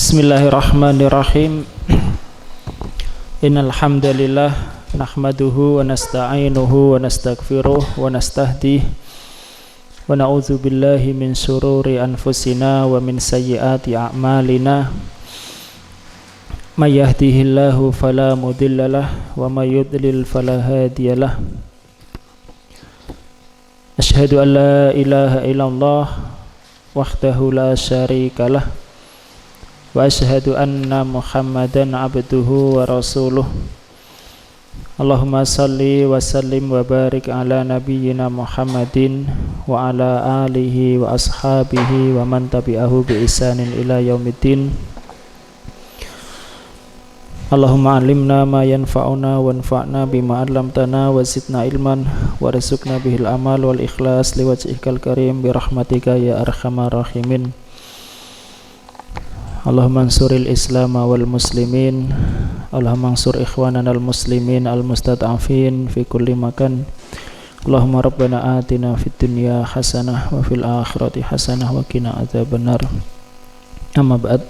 Bismillahirrahmanirrahim. Innal hamdalillah nahmaduhu wa nasta'inuhu wa nastaghfiruh wa nastahdihi wa na'udzu billahi min syururi anfusina wa min sayyiati a'malina. May yahdihillahu fala mudhillalah wa may yudlil fala hadiyalah. Asyhadu an la ilaha illallah wahdahu la syarikalah wa asyhadu anna Muhammadan abduhu wa rasuluh. Allahumma salli wa sallim wa barik ala nabiyyina Muhammadin wa ala alihi wa ashabihi wa man tabi'ahu bi ihsanin ila yaumiddin. Allahumma alimna ma yanfa'una wanfa'na bima 'allamtana wa zidna ilman warzuqna bihil amal wal ikhlas liwajhikal karim bi rahmatika ya arhamar rahimin. Allahumma ansuril islam wal muslimin, Allahumma ansur ikhwanana al muslimin al mustad'afin fi kulli makan. Allahumma rabbana atina fid dunya hasanah wa fil akhirati hasanah wa qina adzabannar. Amma ba'd.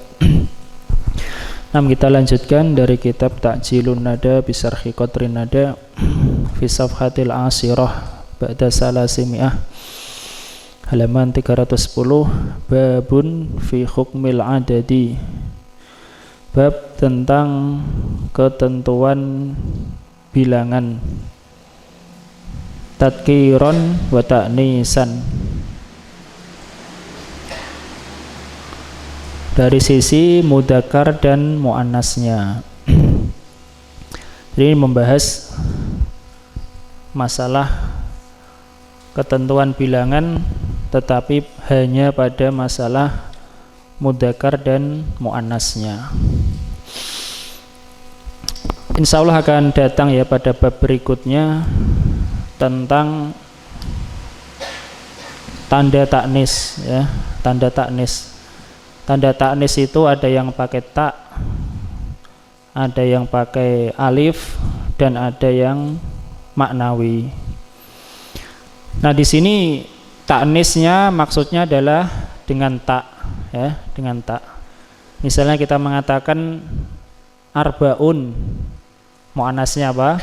Kita lanjutkan dari kitab Ta'jilun Nada bisarhi Qadrin Nada fi safhatil asirah ba'da salasimi'ah, halaman 310. Babun fi hukmil adadi, bab tentang ketentuan bilangan. Tadkiron wa ta'nisan, dari sisi mudzakkar dan muannasnya. Ini membahas masalah ketentuan bilangan tetapi hanya pada masalah mudzakkar dan muannasnya. Insyaallah akan datang ya pada bab berikutnya tentang tanda taknis ya, tanda taknis. Tanda taknis itu ada yang pakai tak, ada yang pakai alif, dan ada yang maknawi. Nah, di sini taknisnya maksudnya adalah dengan tak ya, dengan tak. Misalnya kita mengatakan arbaun, muannasnya apa?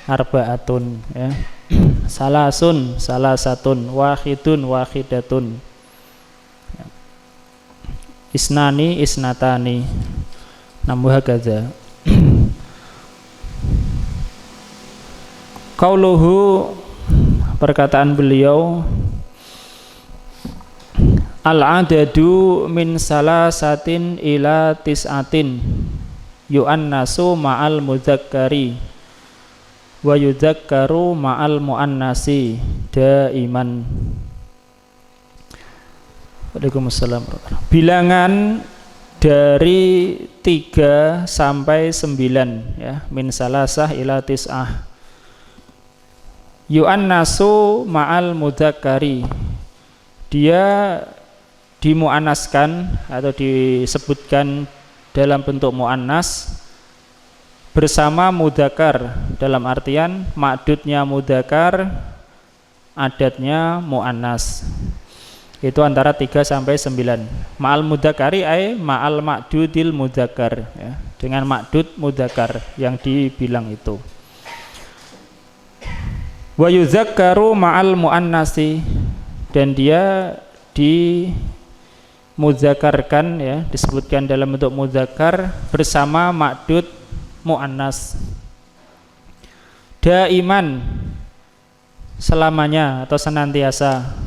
Arbaatun ya. Salasun, salasatun, wahidun, wahidatun. Isnani, isnatani. Namuh hakaza. Qauluhu, perkataan beliau, al-adadu min salasatin ila tis'atin yu'annasu ma'al mudzakkari wa yudzakkaru ma'al muannasi daiman. Waalaikumsalam. Bilangan dari 3 sampai 9 ya, min salasah ila tis'ah. Yu'annasu ma'al mudzakkari, dia dimuannaskan atau disebutkan dalam bentuk muannas bersama mudzakkar, dalam artian ma'dudnya mudzakkar, adatnya muannas. Itu antara 3 sampai 9. Ma'al mudzakkari ay ma'al ma'dudil mudzakkar ya, dengan ma'dud mudzakkar yang dibilang itu. Wa yudzakkaru ma'al muannasi, dan dia dimudzakarkan ya, disebutkan dalam bentuk mudzakkar bersama ma'dud muannas. Daiman, selamanya atau senantiasa.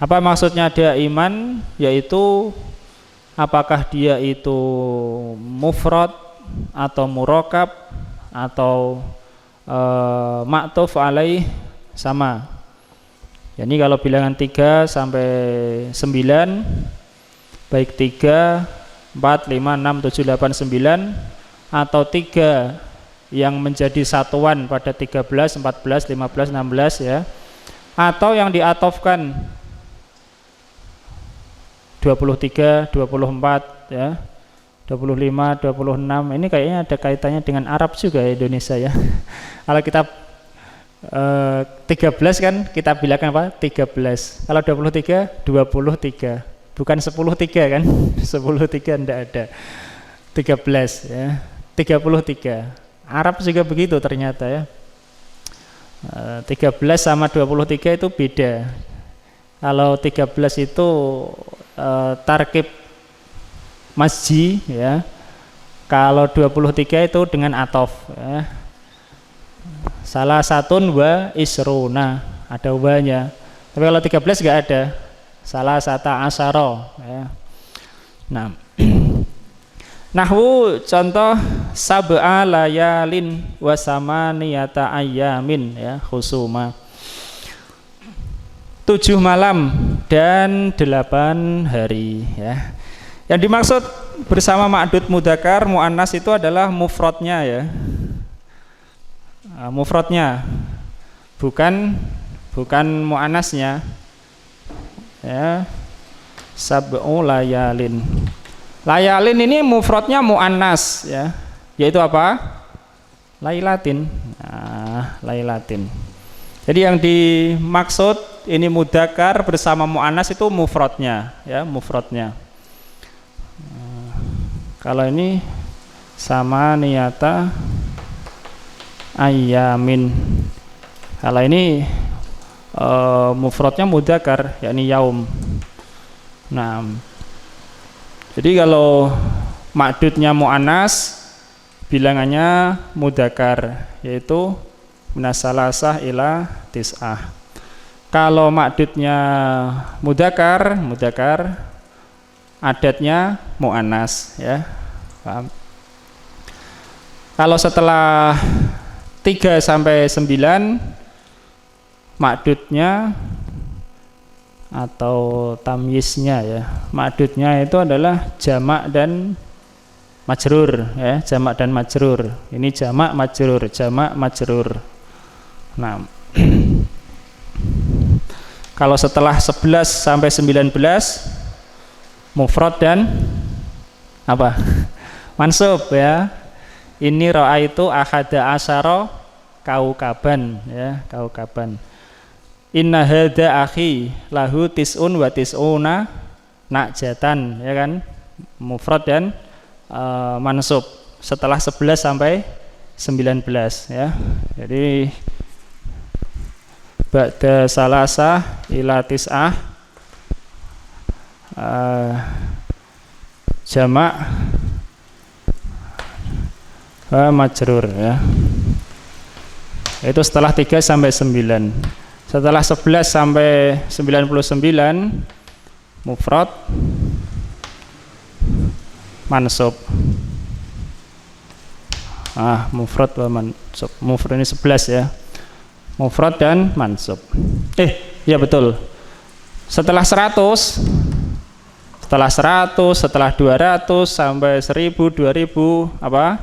Apa maksudnya daiman? Yaitu apakah dia itu mufrad atau murakkab atau ma'tuf alaih, sama. Jadi kalau bilangan 3 sampai 9, baik 3, 4, 5, 6, 7, 8, 9, atau 3 yang menjadi satuan pada 13, 14, 15, 16 ya, atau yang diatofkan 23, 24 ya, 25, 26. Ini kayaknya ada kaitannya dengan Arab juga ya, Indonesia ya. Kalau kita 13 kan kita bilangkan apa? 13. Kalau 23, 23. bukan 10-3 kan? 10-3 enggak ada. 13 ya. 33. Arab juga begitu ternyata ya. 13 sama 23 itu beda. Kalau 13 itu tarkib masji ya. Kalau 23 itu dengan atof ya. Salah satun wa isruna, ada wanya. Tapi kalau 13 enggak ada. Salah sata asyara ya. Nah, nahwu contoh sab'a layalin wa samaniyata ayyamin ya khusuma. 7 malam dan 8 hari ya. Yang dimaksud bersama ma'dud mudzakkar muannas itu adalah mufradnya ya. Mufradnya bukan muannasnya ya. Sab'u layalin. Layalin ini mufradnya muannas ya. Yaitu apa? Lailatin. Nah, lailatin. Jadi yang dimaksud ini mudzakkar bersama muannas itu mufradnya ya, mufradnya. Kalau ini sama niyata ayyamin. Kalau ini mufradnya mudzakkar yakni yaum. Nah, jadi kalau ma'dudnya muannas bilangannya mudzakkar yaitu minasalasah ila tis'ah. Kalau ma'dudnya mudzakkar adatnya muannas ya. Paham? Kalau setelah 3 sampai 9 ma'dudnya atau tamyiznya ya. Ma'dudnya itu adalah jamak dan majrur ya, jamak dan majrur. Ini jamak majrur. Nah, kalau setelah 11 sampai 19 mufrad dan apa? Mansub ya. Ini ra'aitu ahada asyara kaukaban ya, kaukaban. Inna hadza akhi lahu tis'un wa tis'una najatan ya kan? Mufrad dan mansub setelah 11 sampai 19 ya. Jadi ba'da salasah ila tis'ah jamak majrur ya. Itu setelah 3 sampai 9. Setelah 11 sampai 99 mufrad mansub. Mufrad wa mansub. Mufrad ini 11 ya. Mufrad dan mansub. Ya betul. Setelah 100, setelah 200 sampai 1000, 2000 apa?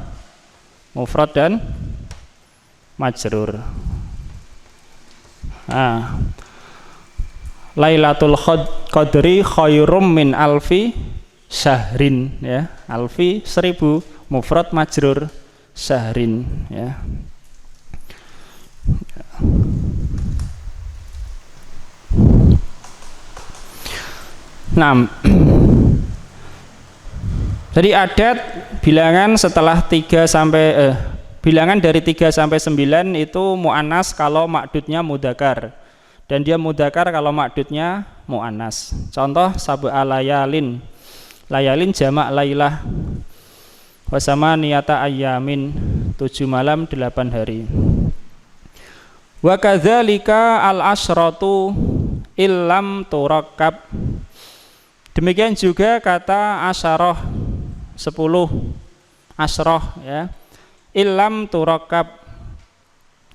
Mufrad dan majrur. Lailatul Qadri khairum min alfi syahrin ya. Alfi 1000 mufrad majrur syahrin ya. Nah, jadi adat bilangan setelah 3 sampai bilangan dari 3 sampai 9 itu muannas kalau ma'dudnya mudzakkar, dan dia mudzakkar kalau ma'dudnya muannas. Contoh sab'a layalin. Layalin jamak lailah. Wasama niyata ayyamin 7 malam 8 hari. Wa kadzalika al asyratu illam turakkab. Demikian juga kata asyarah 10 asyrah ya. Illam turakkab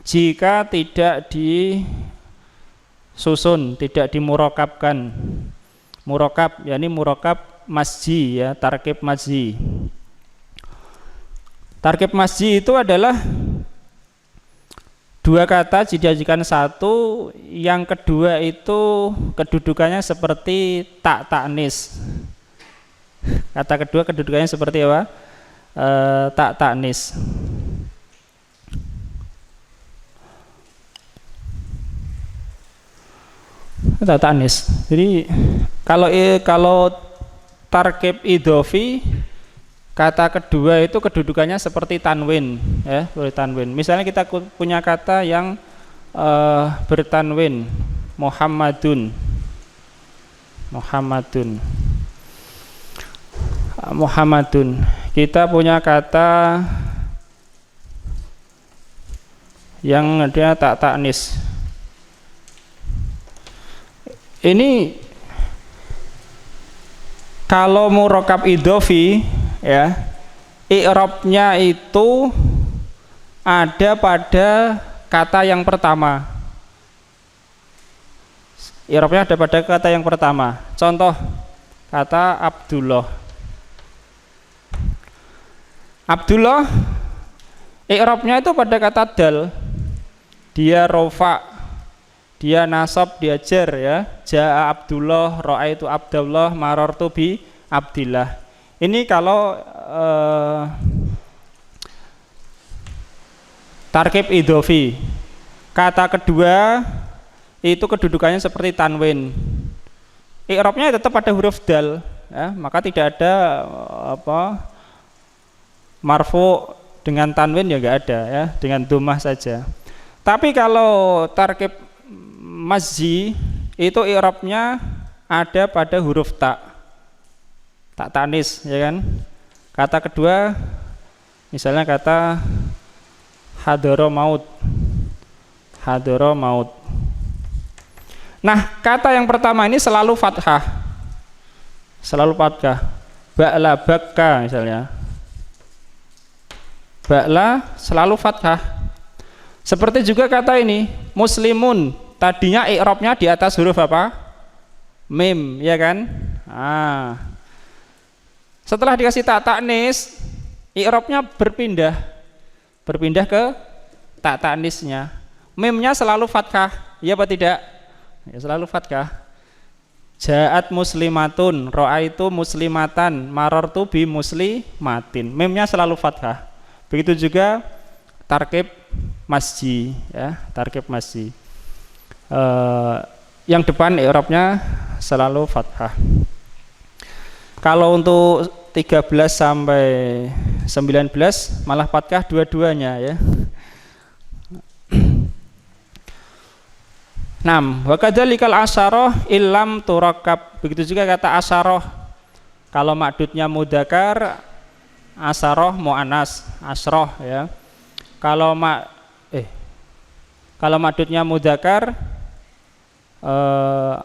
jika tidak disusun, tidak dimurokabkan. Murokab yakni murokab masji ya, tarkib masji. Tarkib masji itu adalah 2 kata dijadikan 1, yang kedua itu kedudukannya seperti tak taknis. Kata kedua kedudukannya seperti apa? Tak taknis. tak tanis. Jadi kalau tarkib idhofi, kata kedua itu kedudukannya seperti tanwin, ya, seperti tanwin. Misalnya kita punya kata yang bertanwin, Muhammadun, Muhammadun, Muhammadun. Kita punya kata yang dia tak tanis. Ini kalau murokab idhofi, ya, i'rabnya itu ada pada kata yang pertama. I'rabnya ada pada kata yang pertama. Contoh kata Abdullah. Abdullah, i'rabnya itu pada kata dal. Dia rofa, dia nasab, dia jar, ya. Ja'a Abdullah, ra'aitu Abdullah, marartu bi Abdillah. Ini kalau tarkib idhofi. Kata kedua itu kedudukannya seperti tanwin. I'rabnya tetap pada huruf dal, ya, maka tidak ada marfu dengan tanwin, ya enggak ada, ya, dengan dhammah saja. Tapi kalau tarkib mazzi itu i'rabnya ada pada huruf tak tanis, ya kan. Kata kedua misalnya kata hadara maut, hadara maut. Nah, kata yang pertama ini selalu fathah, selalu fathah. Ba'la, bakka misalnya, ba'la selalu fathah. Seperti juga kata ini muslimun, tadinya i'rabnya di atas huruf apa? Mim, ya kan? Setelah dikasih tak tanis, i'rabnya berpindah ke tak tanisnya. Mimnya selalu fathah, ya apa tidak? Ya, selalu fathah. Ja'at muslimatun, ra'aitu muslimatan, marartu bi muslimatin. Mimnya selalu fathah. Begitu juga tarkib masji, ya, tarkib masji. Yang depan i'rabnya selalu fathah. Kalau untuk 13 sampai 19 malah fathah dua-duanya, ya. 6. Wa kadzalikal asyarah illam turakkab. Begitu juga kata asyarah. Kalau ma'dudnya mudzakkar, asyarah muannas, asroh, ya. Kalau ma'dudnya mudzakkar,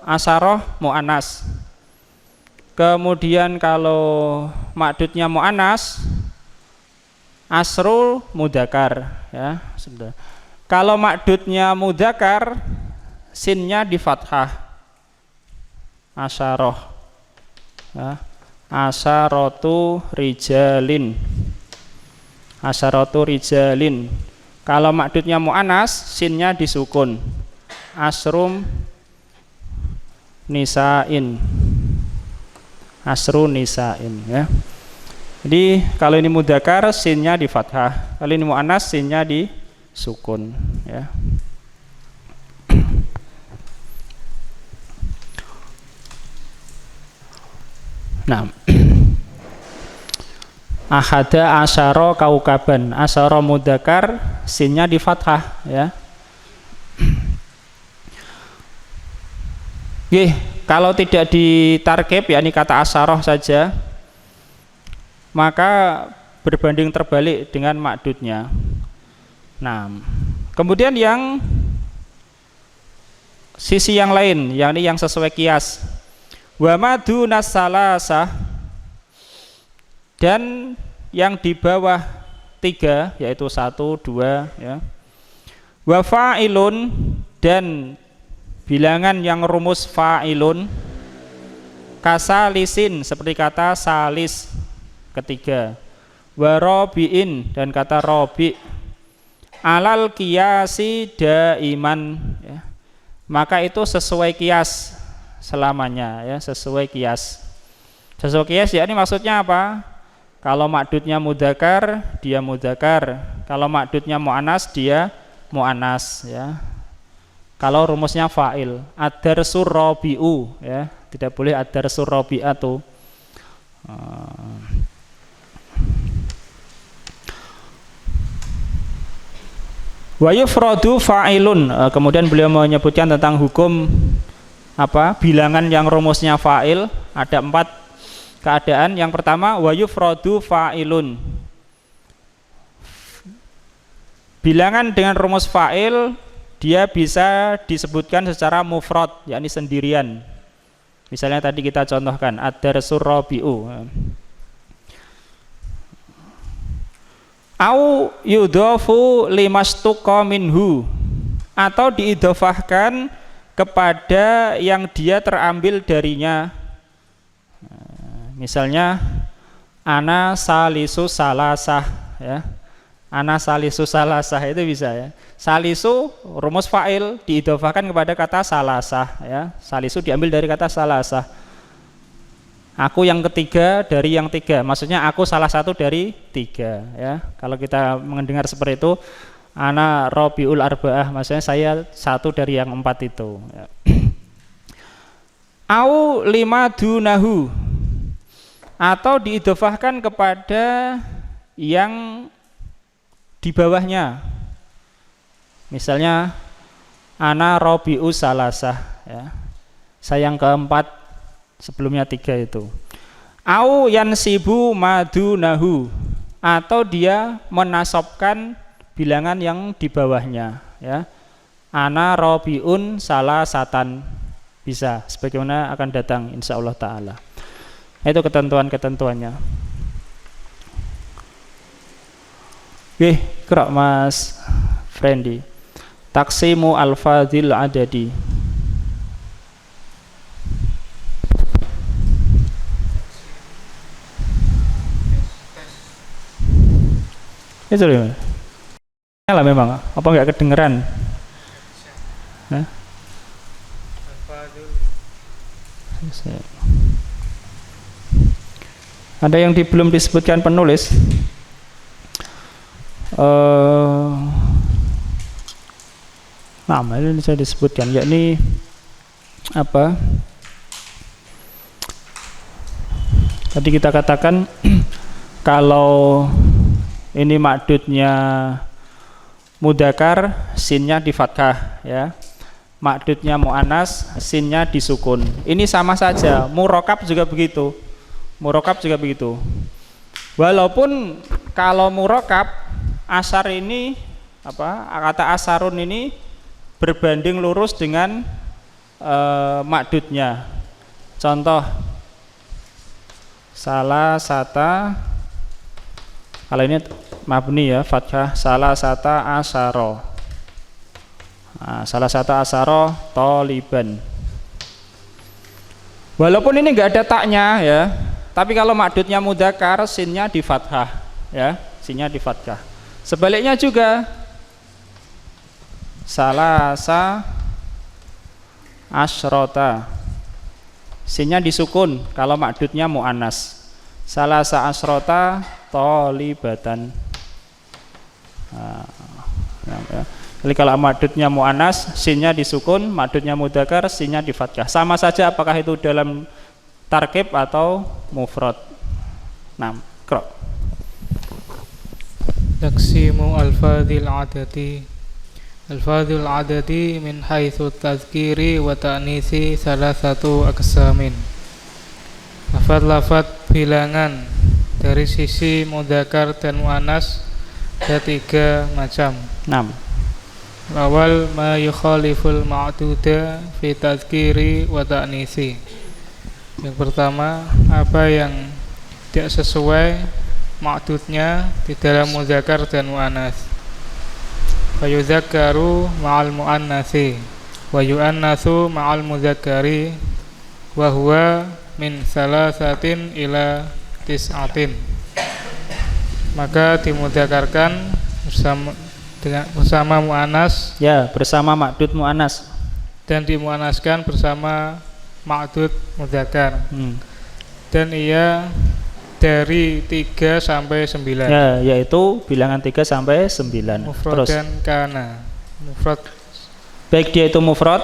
asyarah muannas. Kemudian kalau ma'dudnya muannas, asrul mudzakkar, ya, sudah. Kalau ma'dudnya mudzakkar, sinnya di fathah, asyarah, ya. Asyaratu rijalin, asyaratu rijalin. Kalau ma'dudnya mu'anas, sinnya disukun, asrum nisain, asru nisain, ya. Jadi kalau ini mudzakkar, sinnya di fathah. Kalau ini mu'anas, sinnya disukun, ya. Nah, ahada asyara kaukaban, asyara mudzakkar, sinnya di fathah, ya. Kalau tidak ditarkib, yakni kata asyarah saja, maka berbanding terbalik dengan ma'dudnya. Nah, kemudian yang sisi yang lain, yakni yang sesuai kias. Wa madunas salasah, dan yang di bawah 3, yaitu 1, 2, ya. Wa fa'ilun, dan bilangan yang rumus fa'ilun, kasalisin, seperti kata salis, ketiga. Wa robi'in, dan kata robi', alal qiyasi daiman, ya. Maka itu sesuai kias selamanya, ya, sesuai kias. Sesuai kias, ya, ini maksudnya apa? Kalau ma'dudnya mudzakkar, dia mudzakkar. Kalau ma'dudnya mu'annas, dia mu'annas, ya. Kalau rumusnya fa'il, ad-darsu rabi'u ya, tidak boleh ad-darsu rabi'atu. Wa yufradu fa'ilun. Kemudian beliau menyebutkan tentang hukum bilangan yang rumusnya fa'il. Ada 4 keadaan. Yang pertama, wa yufradu fa'ilun. Bilangan dengan rumus fa'il dia bisa disebutkan secara mufrad, yakni sendirian. Misalnya tadi kita contohkan ad-darsu rabi'u. Au yudhafu limastuqa minhu, atau diidhofahkan kepada yang dia terambil darinya. Misalnya ana salisu salasah ya. Ana salisu salasah itu bisa ya. Salisu rumus fa'il diidhofahkan kepada kata salasah ya. Salisu diambil dari kata salasah. Aku yang ketiga dari yang tiga, maksudnya aku salah satu dari 3 ya. Kalau kita mendengar seperti itu, ana rabiul arba'ah, maksudnya saya satu dari yang 4 itu ya. Au lima dunahu, atau diidhofahkan kepada yang di bawahnya. Misalnya ana rabiu salasah ya. Saya yang keempat, sebelumnya 3 itu. Au yansibu madunahu, atau dia menasabkan bilangan yang di bawahnya ya. Ana rabiun salasatan, bisa sebagaimana akan datang insyaallah taala. Itu ketentuan-ketentuannya. Oke, Qira Mas Frendi. Taksimu al-fadhil adadi. Itu loh. Lah memang apa enggak kedengeran? Hah? Ada yang belum disebutkan penulis. Nama ini saya disebutkan, yakni apa? Tadi kita katakan kalau ini makdudnya mudzakkar, sinnya di fathah ya. Makdudnya muannas, sinnya disukun. Ini sama saja. Murakkab juga begitu. Murakkab juga begitu. Walaupun kalau murakkab asar ini kata asarun ini berbanding lurus dengan makdudnya. Contoh salah sata, kalau ini mabni ya, fathah salah sata asaro. Nah, salah satu asaro toliban. Walaupun ini enggak ada taknya ya, tapi kalau makdudnya mudzakkar, sinnya di fathah ya, sinnya di fathah. Sebaliknya juga salasa asrota, sinnya disukun kalau makdudnya muannas. Salasa asrota tolibatan. Ya. Jadi kalau makdudnya muannas, sinnya disukun, makdudnya mudzakkar, sinnya di fathah. Sama saja apakah itu dalam tarkib atau mufrad. Nah, Qira. Taqsimu al-fadhil adadi. Al-fadhil adadi min haitsu tazkiri wa ta'nisi salah satu aqsamin. Lafaz-lafaz bilangan dari sisi mudzakkar dan muannas ada 3 macam. 6. Awal ma yukhaliful ma'duda fi tazkiri wa ta'nisi. Yang pertama, apa yang tidak sesuai ma'dudnya di dalam mudzakkar dan muannas. Fa yudzakkaru ma'al muannasi wa yu'annasu ma'al mudzakkari wa huwa min salasatin ila tis'atin. Maka dimudzakarkan bersama muannas Ya, bersama makdud muannas dan dimuannaskan bersama makdud mudzakkar. Dan ia dari 3 sampai 9. Ya, yaitu bilangan 3 sampai 9. Mufrad Terus dan kana. Mufrad baik dia itu mufrad,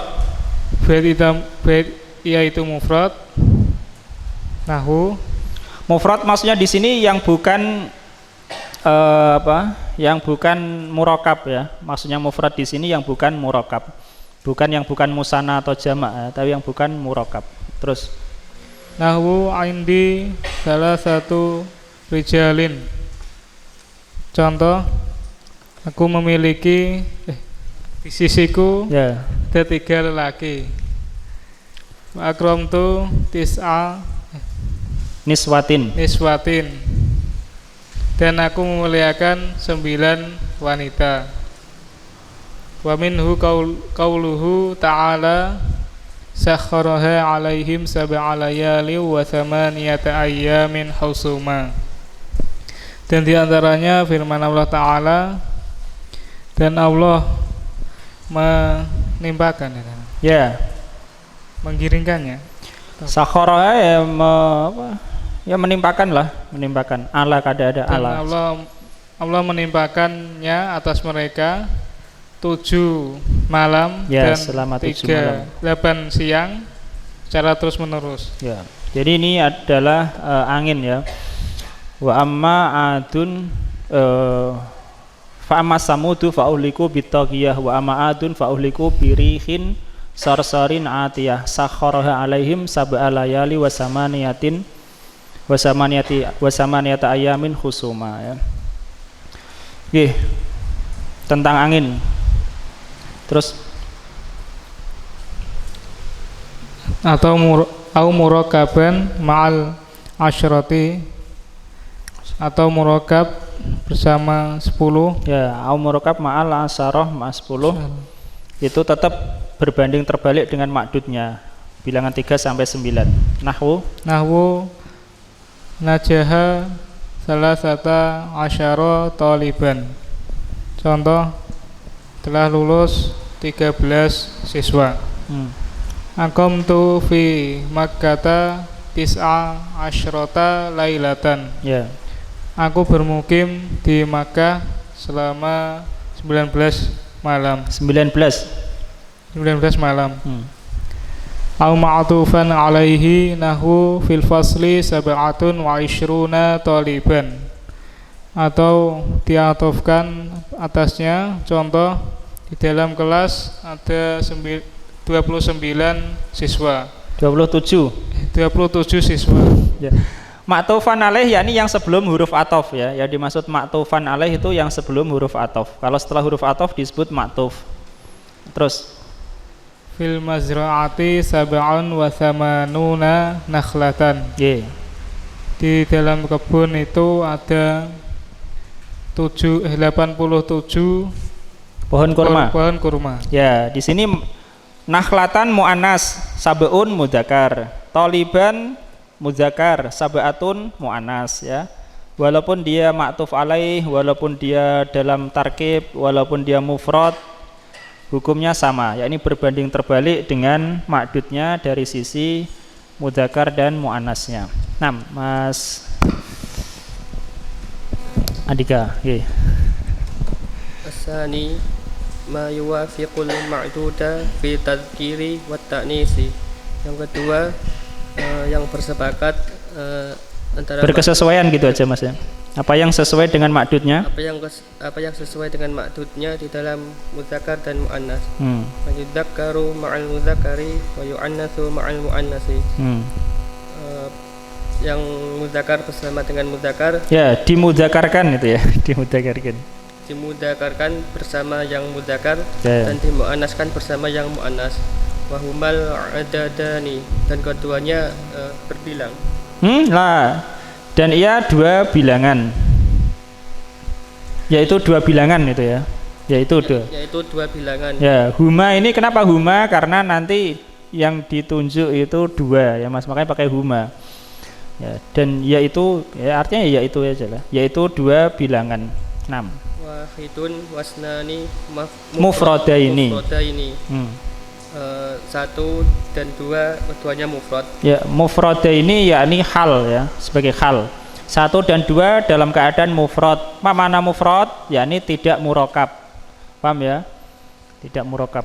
baik ia itu mufrad. Nahwu mufrad maksudnya di sini yang bukan yang bukan murakab ya. Maksudnya mufrad di sini yang bukan murakab. Bukan yang bukan musanna atau jamak ya, tapi yang bukan murakab. Terus nahwu indi salah satu rijalin. Contoh, aku memiliki di sisiku ya. ada 3 lelaki. Akramtu tis'a Niswatin. Dan aku memuliakan 9 wanita. Wa minhu qauluhu ta'ala sakhkharaha 'alaihim sab'a layali wa thamaniyata ayyamin husuma. Dan diantaranya firman Allah Ta'ala, dan Allah menimpakan Ya. menggiringkannya. Sakhara ya menimpakan ala kada ada Dan ala. Allah menimpakannya atas mereka 7 malam Ya, dan selama 7 malam. 8 siang secara terus menerus. Ya. Jadi ini adalah angin ya. Wa amma adun fa amma samudu fa uhliku bitaghiyah wa amma adun fa uhliku birihin sarsarin atiyah sakharaha alaihim sab'a layali wa samaniyata ayamin husuma ya. Oke. Tentang angin. Terus atau murakaban ma'al asyrati, atau murakab bersama 10 ya, au murakab ma'al asarah ma 10 itu tetap berbanding terbalik dengan makdudnya bilangan 3 sampai 9. Nahwu najaha salasata asyara taliban. Contoh, telah lulus 13 siswa. Aqamtu fi Makkata tis'a asyrata lailatan. Ya. Aku bermukim di Makkah selama 19 malam. 19 malam. Au ma'tufan alaihi nahwu fil fasli sab'atun wa ishruna taliban. Atau diatofkan atasnya, contoh di dalam kelas ada 29 siswa. 27 siswa. ya. Ma'tufan alaih yakni yang sebelum huruf atof ya. Yang dimaksud ma'tufan alaih itu yang sebelum huruf atof. Kalau setelah huruf atof disebut ma'tuf. Terus fil mazra'ati sab'un wa thamanuna nakhlatan. Di dalam kebun itu ada 87 pohon kurma. Ya, di sini nakhlatan muannas, sab'un mudzakkar, taliban mudzakkar, sab'atun muannas ya. Walaupun dia ma'tuf alaih, walaupun dia dalam tarkib, walaupun dia mufrad, hukumnya sama, yakni berbanding terbalik dengan makdudnya dari sisi mudzakkar dan muannasnya. Nah, Mas Andika, Asani ma yuwafiqul ma'duda fi tadhkiri wa ta'nisi. Yang kedua yang bersepakat antara berkesesuaian gitu aja Mas ya. Apa yang sesuai dengan makdudnya? Apa yang sesuai dengan makdudnya di dalam mudzakkar dan muannas. Yudzakkaru ma'al mudzakkari wa yu'annatsu ma'al muannasi. Yang mudzakkar bersama dengan mudzakkar. Ya, dimudzakarkan itu ya, dimudzakarkan bersama yang mudzakkar dan dimuannaskan bersama yang muannas. Wa humal adadani, dan keduanya berbilang. Dan ia 2 bilangan. Yaitu 2 bilangan itu ya. Yaitu 2 bilangan. Ya, huma ini kenapa huma? Karena nanti yang ditunjuk itu 2 ya Mas, makanya pakai huma. Ya, dan yaitu ya artinya yaitu aja lah. Yaitu 2 bilangan 6. Wahidun wasnani mufradaini. 1 dan 2 keduanya mufrad. Ya, mufradaini yakni hal ya, sebagai hal. 1 dan 2 dalam keadaan mufrad. Mana mufrad? Yakni tidak murakab. Paham ya? Tidak murakab.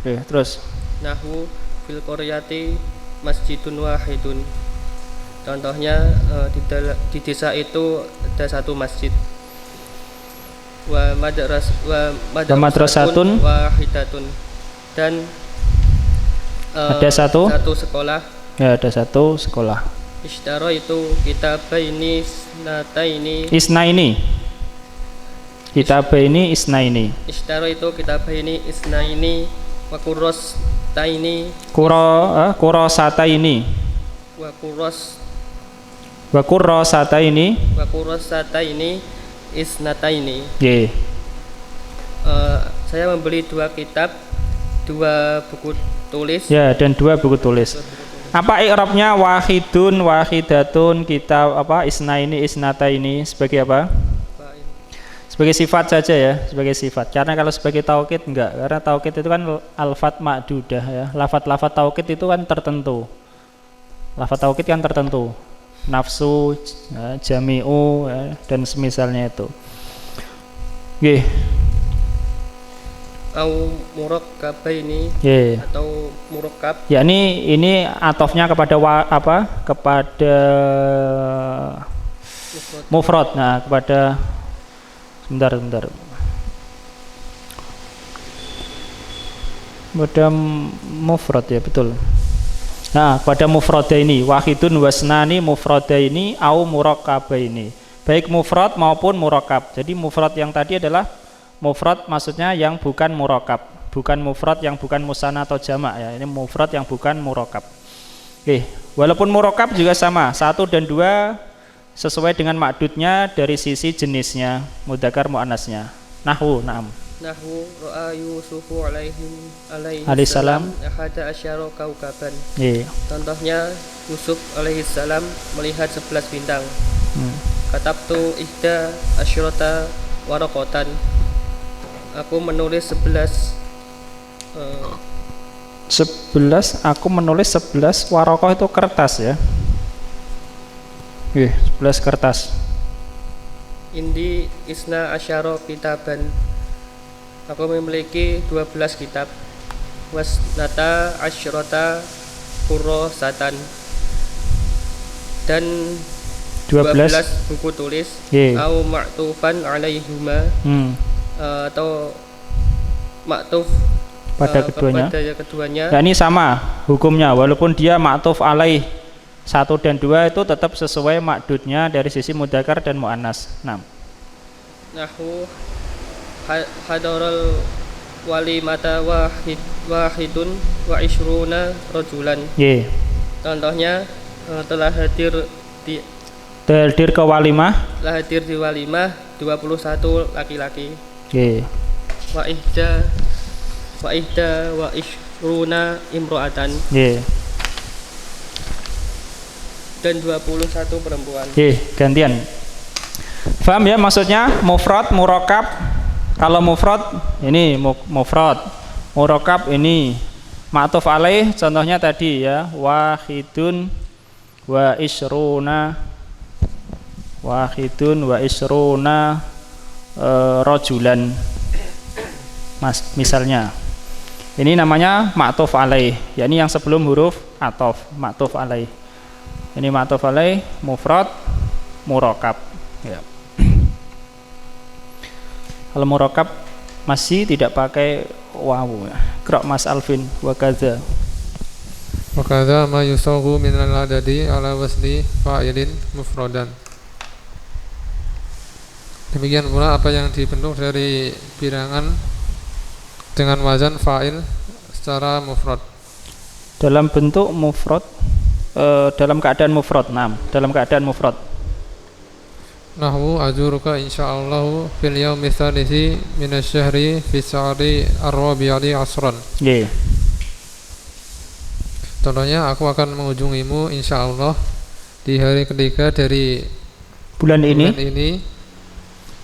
Oke, terus Nahwu fil qaryati masjidun wahidun. Contohnya di desa itu ada satu masjid. Wa madrasatun wahidatun. Dan ada satu sekolah. Ya, ada satu sekolah. Ishtara itu kitabaini isnaini. Isnaini. Ishtara itu kitabaini isnaini wa kurrasataini. Kurrasataini. Wa kurrasataini isnataini. Iya. Saya membeli 2 kitab, 2 buku tulis. Ya, dan 2 buku tulis. Apa i'rabnya? Wahidun, wahidatun, kitab apa? Isnaini, isnataini sebagai apa? Sebagai sifat saja ya, sebagai sifat. Karena kalau sebagai taukid enggak, karena taukid itu kan alfat ma'dudah ya. Lafat-lafat taukid itu kan tertentu. Lafat taukid kan tertentu. Nafsu, ya, jami'u ya, dan semisalnya itu. Nggih. Au murakkabaini atau murakkab. Ya ini atofnya kepada kepada mufrad. Nah, kepada sebentar. Kepada mufrad ya, betul. Nah, pada mufradaini wahidun wasnani mufradaini au murakkabaini. Baik mufrad maupun murakkab. Jadi mufrad yang tadi adalah mufrad, maksudnya yang bukan murakkab, bukan mufrad yang bukan musanna atau jamak ya. Ini mufrad yang bukan murakkab. Oke, walaupun murakkab juga sama, 1 dan 2 sesuai dengan makdudnya dari sisi jenisnya, mudzakkar muannasnya. Nahwu, na'am. Nahwu ra'a Yusufu alaihi salam ahada asyara kaukaban. Contohnya Yusuf alaihi salam melihat 11 bintang. Katabtu ihda asyrata waraqatan. Aku menulis 11 aku menulis 11 waraqah itu kertas ya. 11 kertas. Indi isna asyara kitaban. Aku memiliki 12 kitab. Wasnata asyrata kurrasatan. Dan 12 buku tulis. Au ma'tufan alaihuma. Atau maktuf pada keduanya. Ya, ini sama hukumnya, walaupun dia maktuf alaih 1 dan 2 itu tetap sesuai makdudnya dari sisi mudzakkar dan muannas. Nahwu hadaral walimata wahidun wa ishruna rajulan. Contohnya telah hadir ke walimah. Telah hadir di walimah 21 laki-laki. Wa ihda wa ishruna imro'atan. Dan 21 perempuan. Gantian. Paham ya maksudnya? Mufrad, murakkab. Kalau mufrad ini mufrad, murakkab ini ma'tuf alaih, contohnya tadi ya, wahidun wa isruna rajulan. Misalnya ini namanya ma'tuf alaih, yakni yang sebelum huruf atof, ma'tuf alaih. Ini ma'tuf alaih mufrad murakkab ya. Kalau murakkab masih tidak pakai wawu ya. Qra' Mas Alvin wa kadza ma yusawu min al-adadi ala wasli fa'ilin mufradan. Demikian pula apa yang dibentuk dari bilangan dengan wazan fa'il secara mufrad. Dalam bentuk mufrad, dalam keadaan mufrad. Dalam keadaan mufrad. Nahwu azuruka insyaallah fil yaumi tsalisi minasyahri fi sa'ri ar-rabi'i asran. Contohnya, aku akan mengunjungimu insyaallah di hari ketiga dari bulan ini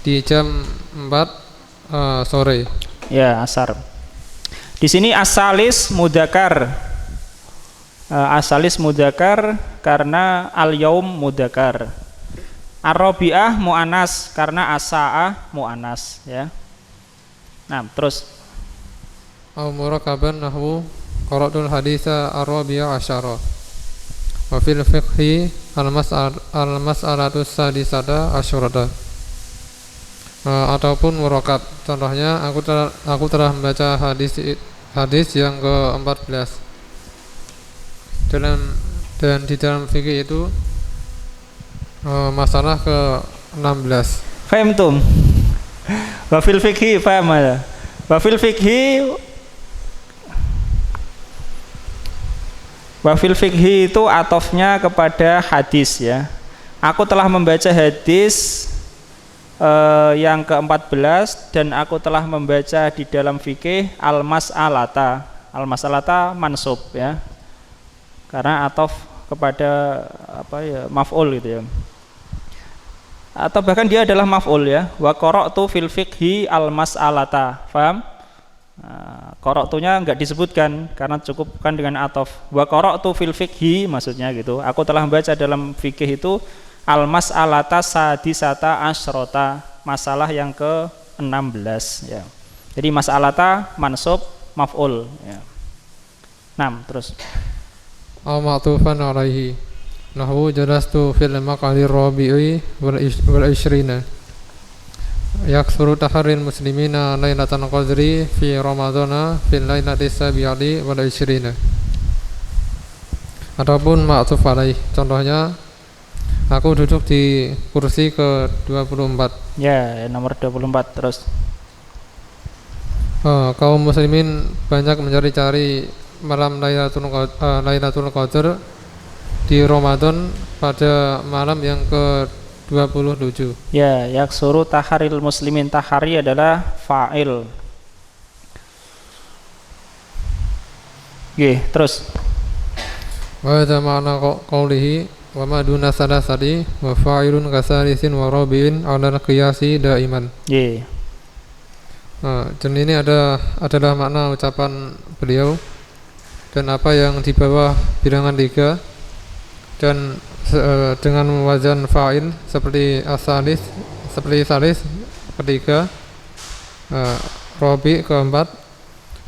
di jam 4 sore. Ya, asar. Di sini asalis mudzakkar. Asalis mudzakkar karena al-yaum mudzakkar. Ar-rabi'ah muannas karena as-sa'ah muannas ya. Nah, terus au murakaban nahwu qara'tul haditsa ar-rabi'a asyara. Wa fil fiqhi al-mas'alatu sadisata asyarata. Ataupun murakab. Contohnya aku telah membaca hadis yang ke-14. Dan di dalam fikih itu masalah ke-16. Fahimtum? Wa fil fiqhi faham ya? Wa fil fiqhi itu atofnya kepada hadis ya. Aku telah membaca hadis yang ke-14 dan aku telah membaca di dalam fikih al-mas'alata. Al-mas'alata mansub ya. Karena atof kepada maf'ul gitu ya. Atau bahkan dia adalah maf'ul ya. Wa qara'tu fil fiqhi al-mas'alata. Paham? Qara'tunya enggak disebutkan karena cukupkan dengan atof. Wa qara'tu fil fiqhi maksudnya gitu. Aku telah membaca dalam fikih itu al-mas'alata sadisata asyrota, masalah yang ke-16 ya. Jadi mas'alata mansub maf'ul ya. 6 terus. Au ma'tufan alaihi. Nahwu jalastu fil maqadir rabi'i wal ishrina. Yaksuru taharril muslimina lailatan qadri fi ramadhana fil lailati sabi'ati wal ishrina. Ataupun ma'tuf alaih. Contohnya aku duduk di kursi ke-24. Ya, nomor 24 terus. Kaum muslimin banyak mencari-cari malam Lailatul Qadar di Ramadan pada malam yang ke-27. Ya, yaksuru taharil muslimin. Tahari adalah fa'il. Oke, terus. Wa hadza ma'na qawlihi wa ma duna salasati wa fa'ilun kasalisin wa rabi'in 'ala qiyasi daiman. Ye. Dan ini adalah makna ucapan beliau, dan apa yang di bawah bilangan 3 dan dengan wazan fa'il seperti salis ketiga, rabi keempat,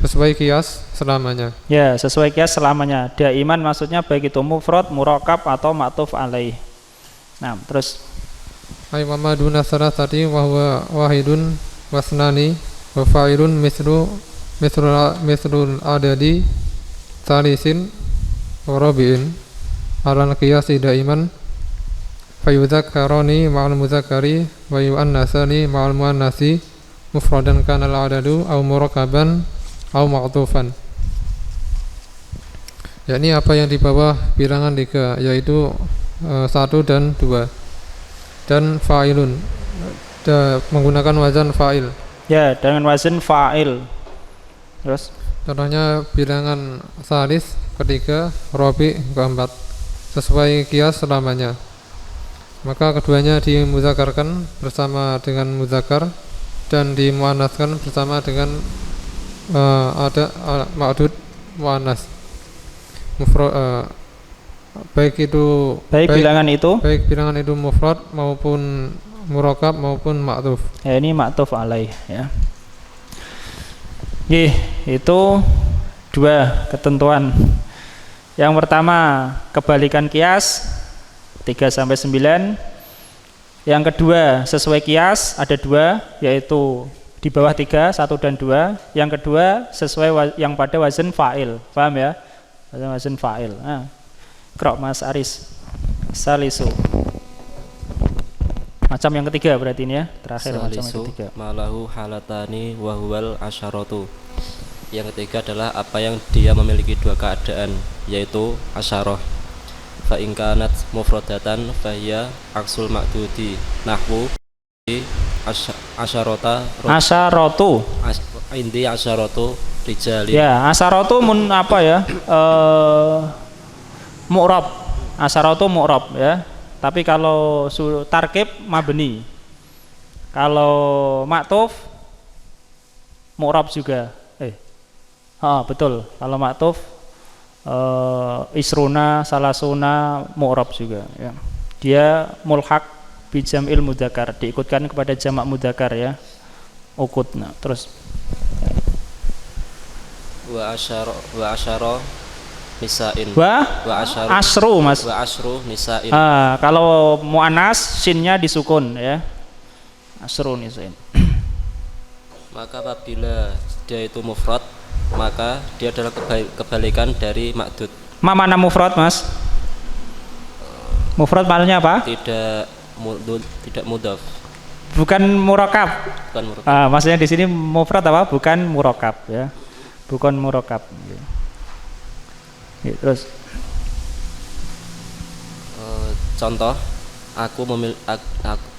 sesuai kias selamanya. Ya, sesuai kias selamanya. Daiman maksudnya baik itu mufrad, murakab atau ma'tuf alaih. Nah, terus Ay mama duna salasati wa huwa wahidun wasnani wa fa'ilun mislul adadi salisin wa rabi'in alal qiyasi daiman fayudzakarani ma'al mudzakari wa yu'annasani ma'al muannasi mufradan kana al-adadu aw murakaban aw ma'tufan. Yakni apa yang di bawah bilangan 3, yaitu 1 dan 2, dan fa'ilun menggunakan wazan fa'il. ya, dengan wazan fa'il. Terus Contohnya bilangan salis ketiga, rabi keempat, sesuai kias selamanya. Maka keduanya dimuzakarkan bersama dengan muzakar dan dimuannaskan bersama dengan ada ma'dud muannas. Baik bilangan itu mufrad maupun murakab maupun ma'tuf. ya, ini ma'tuf alaih ya. Itu 2 ketentuan. Yang pertama kebalikan kias 3 sampai 9. Yang kedua sesuai kias ada 2, yaitu di bawah 3, 1 dan 2. Yang kedua sesuai yang pada wazan fa'il. Paham ya? Wazan fa'il. Nah, Qra' Mas Aris. Salisu. Macam yang ketiga berarti ini ya, terakhir Salisu, macam yang ketiga. malahu halatani wa huwal asyaratu. Yang ketiga adalah apa yang dia memiliki 2 keadaan, yaitu asyarah. Fa in kanat mufradatan fa hiya aksul ma'dudi nahwu asyarata Asyaratu. indi asyaratu rijali. Ya, asyaratu apa ya? Mu'rab. Asyaratu mu'rab ya. Tapi kalau tarkib mabni. Kalau ma'tuf mu'rab juga. Betul. Kalau ma'tuf isruna, salasuna mu'rab juga ya. Dia mulhaq bi jam'il mudzakkar, diikutkan kepada jamak mudzakkar ya. Ukut. Nah, terus wa asyara nisa'in. Wa asyara asru Mas. Wa asyru nisa'in. Kalau muannas sinnya disukun ya. Asru nisa'in. Maka apabila dia itu mufrad, maka dia adalah kebalikan dari ma'dud. Mana mufrad Mas? Mufrad maknanya apa? Tidak mudhaf. Bukan murakab. Bukan murokab. Maksudnya di sini mufrad apa? Bukan murakab ya. Bukan murakab. Ya, terus contoh,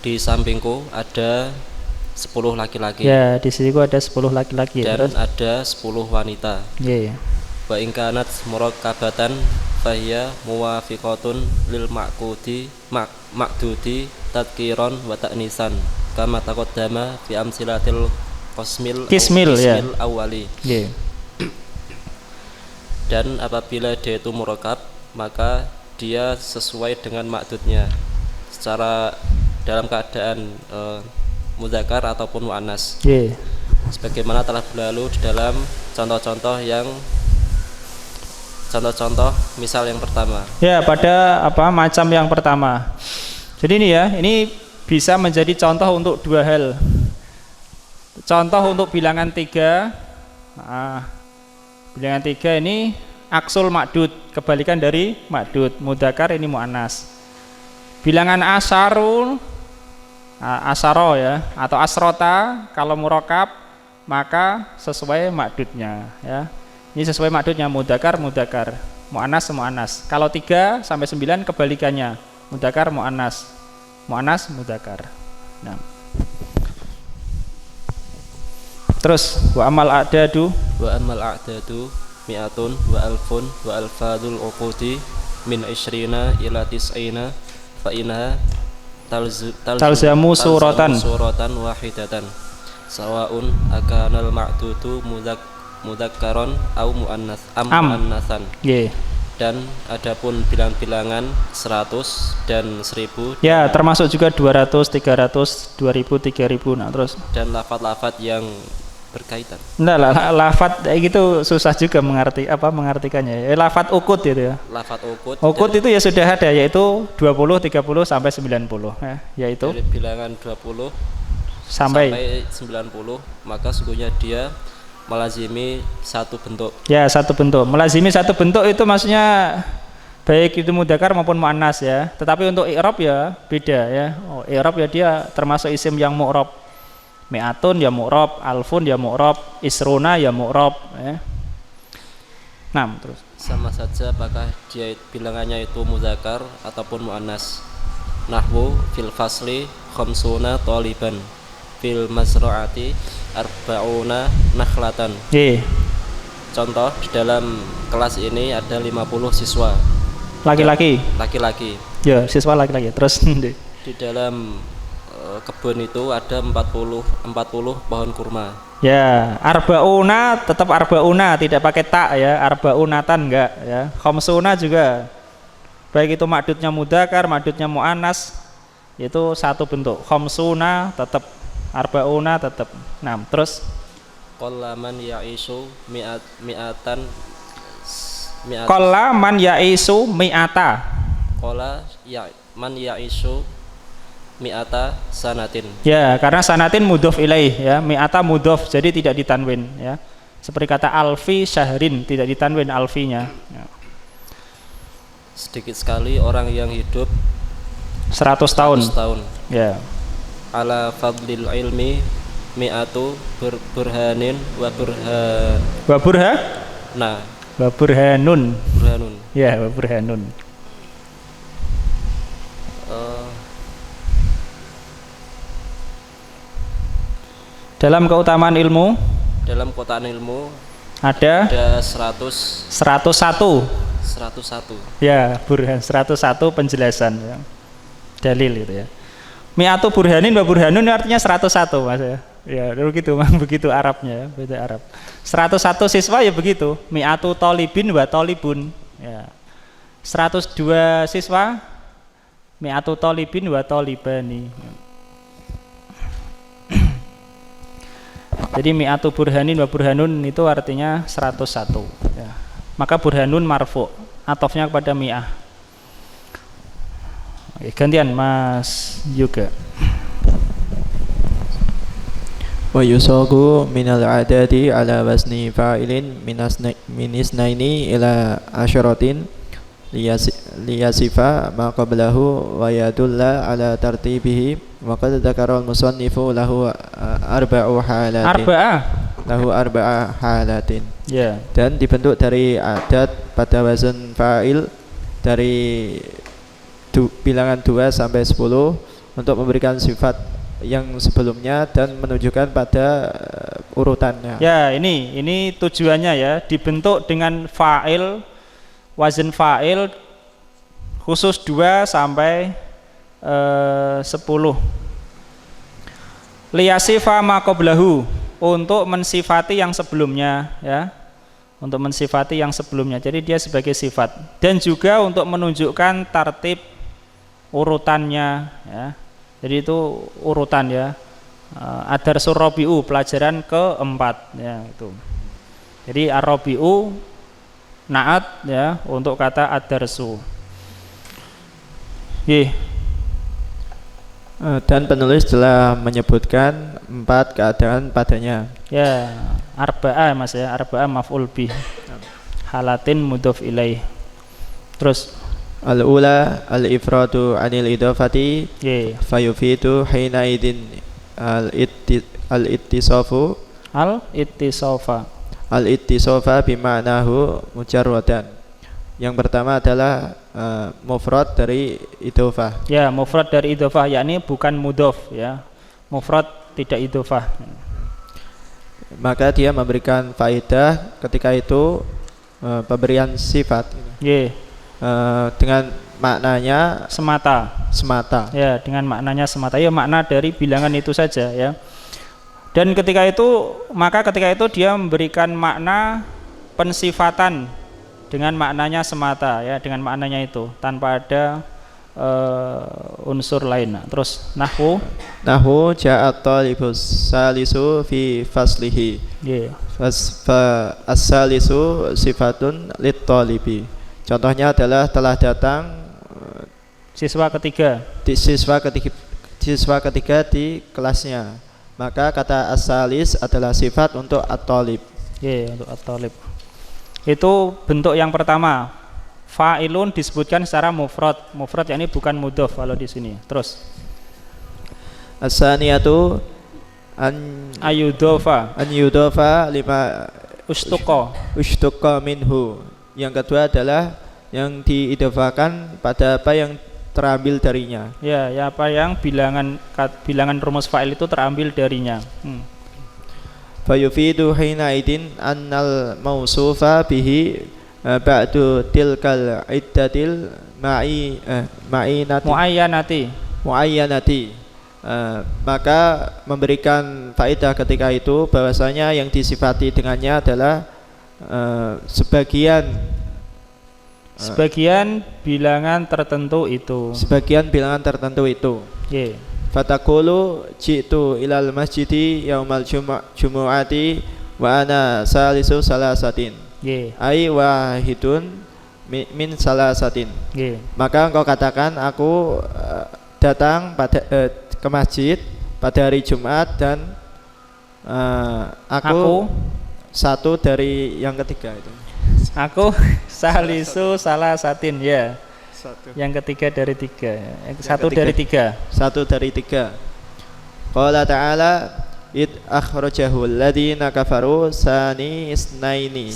di sampingku ada 10 laki-laki. Ya, di sini gua ada 10 laki-laki. Dan terus ada 10 wanita. Iya. Wa in kanat murakkabatan fahiya muwafiqatun lil ma'dudi tadkiran wa ta'nisan kama taqaddama fi amsilatil Kismil ya. awali. Yeah. Dan apabila dia itu murakkab, maka dia sesuai dengan ma'dudnya secara dalam keadaan mudzakkar ataupun muannas. Yeah. Sebagaimana telah berlalu di dalam contoh-contoh misal yang pertama. Ya, pada macam yang pertama. Jadi ini bisa menjadi contoh untuk dua hal. Contoh untuk bilangan 3. Bilangan 3 ini aksul ma'dud, kebalikan dari ma'dud. Mudzakkar ini muannas. Bilangan asyaro ya, atau asrota kalau murakab maka sesuai ma'dudnya ya. Ini sesuai ma'dudnya, mudzakkar, muannas. Kalau 3 sampai 9 kebalikannya, mudzakkar, muannas, mudzakkar. Nah. Terus wa amal a'dadu mi'atun wa alfun wa alfadul uqudi min 20 ila 90 fa inha talzamu suratan wahidatan sawaun akanal ma'dudu mudzakkaron au muannasan. Yeah. Dan adapun bilang-bilangan 100 dan 1000 ya, termasuk juga 200, 300, 2000, 3000. Nah, terus dan lafaz-lafaz yang berkaitan. Enggak lah, lafaz gitu susah juga mengartikannya. Lafaz ukut gitu ya. Lafaz ukut itu ya sudah ada, yaitu 20, 30 sampai 90 ya, yaitu dari bilangan 20 sampai 90, maka sungguhnya dia melazimi satu bentuk. Ya, satu bentuk. Melazimi satu bentuk itu maksudnya baik itu mudzakkar maupun muannas ya. Tetapi untuk i'rab ya beda ya. I'rab ya dia termasuk isim yang mu'rab. Mi'atun ya mu'rab, alfun ya mu'rab, isruna ya mu'rab ya. Nah, terus sama saja apakah dia bilangannya itu mudzakkar ataupun muannas. Nahwu fil fasli khamsuna thaliban, fil mazra'ati arba'una nakhlatan. Contoh, di dalam kelas ini ada 50 siswa laki-laki. Ya, siswa laki-laki. Terus di dalam kebun itu ada 40 pohon kurma. Ya, arba'una tetap arba'una, tidak pakai tak ya, arba'unatan enggak ya. Khamsuna juga. Baik itu ma'dudnya mudzakkar, ma'dudnya muannas, itu satu bentuk. Khamsuna tetap, arba'una tetap. Nah, terus qalla man ya'isu mi'atan qalla man ya'isu mi'ata. Qalla ya man ya'isu mi'ata sanatin. Ya, karena sanatin mudhof ilaih ya, mi'ata mudhof, jadi tidak ditanwin ya. Seperti kata alfi syahrin, tidak ditanwin alfinya ya. Sedikit sekali orang yang hidup 100 tahun. Ya. Ala fadlil ilmi mi'atu burhanin wa burhanun. Ya, wa burhanun. Dalam keutamaan ilmu ada 101. Ya, burhan 101 penjelasan ya. Dalil itu ya. Mi'atu burhanin wa burhanun artinya 101 Mas ya. Ya, begitu Mang, begitu Arabnya ya, beda Arab. 101 siswa ya begitu. Mi'atu talibin wa talibun. Ya. 102 siswa mi'atu talibin wa talibani. Jadi mi'atu burhanin wa burhanun itu artinya 101 ya. Maka burhanun marfu, atofnya kepada mi'ah. Oke, gantian Mas Yoga. Wa yusagu minal adadi ala wasni fa'ilin minisnaini ila asyaratin liyasifa ma qablahu wa yadulla ala tartibihi wa qad dzakara al-musannifu lahu arba'u halatin Ya. dan dibentuk dari adat pada wazan fa'il dari bilangan 2 sampai 10 untuk memberikan sifat yang sebelumnya dan menunjukkan pada urutannya. Ya, ini tujuannya ya, dibentuk dengan fa'il, wazan fa'il khusus 2 sampai 10. Liyasifa ma qablahu, untuk mensifati yang sebelumnya ya. Untuk mensifati yang sebelumnya. Jadi dia sebagai sifat dan juga untuk menunjukkan tartib urutannya ya. Jadi itu urutan ya. Ad-darsul rabi'u, pelajaran keempat ya itu. Jadi ar-rabi'u na'at ya untuk kata ad-darsu. Dan penulis telah menyebutkan 4 keadaan padanya. Ya, arba'ah Mas ya, arba'ah maf'ul bih. Halatin mudhof ilaih. Terus Al-ula al-ifradu anil idafati fayufidu hina idin al-ittisafu al-ittisafa bima'nahu mujarradan. Yang pertama adalah mufrad dari idofah. Ya, mufrad dari idofah, yakni bukan mudhof ya. Mufrad tidak idofah. Maka dia memberikan faedah ketika itu pemberian sifat. Dengan maknanya semata. Ya, dengan maknanya semata. Ya, makna dari bilangan itu saja ya. Dan ketika itu dia memberikan makna pensifatan dengan maknanya semata ya, dengan maknanya itu tanpa ada unsur lain. Terus nahwu ja'at talibus salisu fi faslihi. As-salisu sifatun lit talibi. Contohnya adalah telah datang siswa ketiga di kelasnya. Maka kata as-salis adalah sifat untuk at-talib. Untuk at-talib. Itu bentuk yang pertama. Fa'ilun disebutkan secara mufrad. Mufrad yakni bukan mudhof kalau di sini. Terus as-saniyatu an yudofa lima ushtuqa minhu. Yang kedua adalah yang diidofakan pada apa yang terambil darinya. Ya apa yang bilangan rumus fa'il itu terambil darinya. Fayufidu hina idin annal mausufa bihi ba'du tilkal iddatil muayyanati. Maka memberikan faedah ketika itu bahwasanya yang disifati dengannya adalah sebagian bilangan tertentu itu. Fatakulu jitu ilal masjidi yaumal jumu'ati wa ana salisu salasatin. Ai wahidun min salasatin. Maka engkau katakan aku datang ke masjid pada hari Jumat dan aku satu dari yang ketiga itu. Aku salisu salasatin ya. Yang ketiga dari tiga. Satu dari tiga. Qala ta'ala id akhrajahu alladhina kafaru saniyasnaini.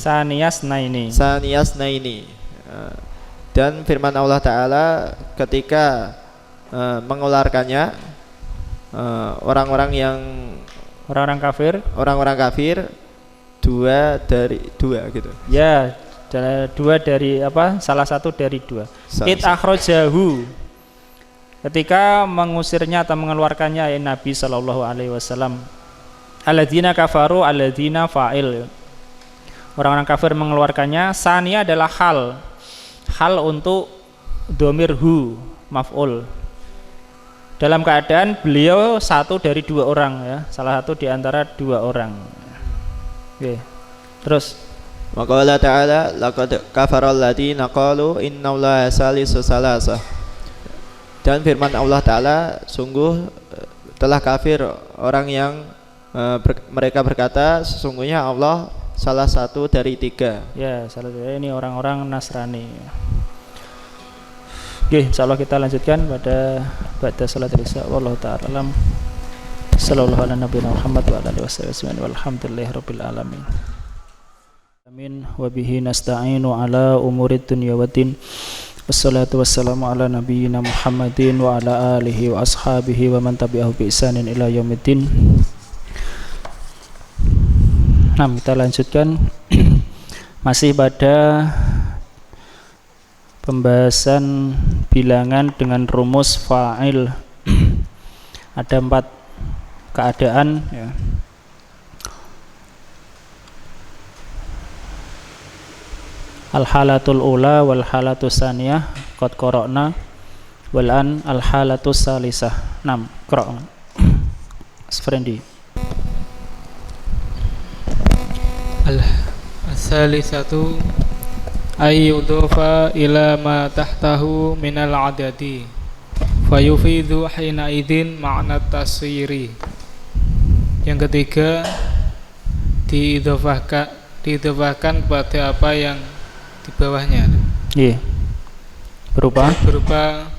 Dan firman Allah Ta'ala ketika mengeluarkannya orang-orang kafir dua dari dua gitu. Ya, dua dari apa? Salah satu dari dua. It akhrajahu. Ketika mengusirnya atau mengeluarkannya ya Nabi sallallahu alaihi wasallam. Alladzina kafaru, alladzina fa'il. Orang-orang kafir mengeluarkannya. Sania adalah hal untuk dhamir hu, maf'ul. dalam keadaan beliau satu dari dua orang ya, salah satu di antara dua orang. Oke. Terus Wa qala ta'ala laqad kafara alladziina qalu innallaha salisu salasah. Dan firman Allah Ta'ala, sungguh telah kafir orang yang mereka berkata sesungguhnya Allah salah satu dari tiga. ya, salah satu ini orang-orang Nasrani. Oke, insyaallah kita lanjutkan pada salat isya. Wallahu ta'ala alam. Sallallahu ala nabiyina Muhammad wa ala alihi wasallam. Walhamdulillahirabbil alamin. Amin wa bihi nasta'inu ala umurid dunya waddin. Wassalatu wassalamu ala nabiyyina Muhammadin wa ala alihi wa ashabihi wa man tabi'ahu bi ihsanin ila yaumiddin. Nah, kita lanjutkan masih pada pembahasan bilangan dengan rumus fa'il. Ada 4 keadaan ya. Al-halatul ula wal halatus saniyah qad qara'na wal an al-halatus salisah. 6 qra'. Asfrendi. Al-salisatu ay yudhafa ila ma tahtahu minal adadi fayufidu hina idzin ma'na tasiri. Yang ketiga, diidhofahkan kepada apa yang di bawahnya. Iya. Berupa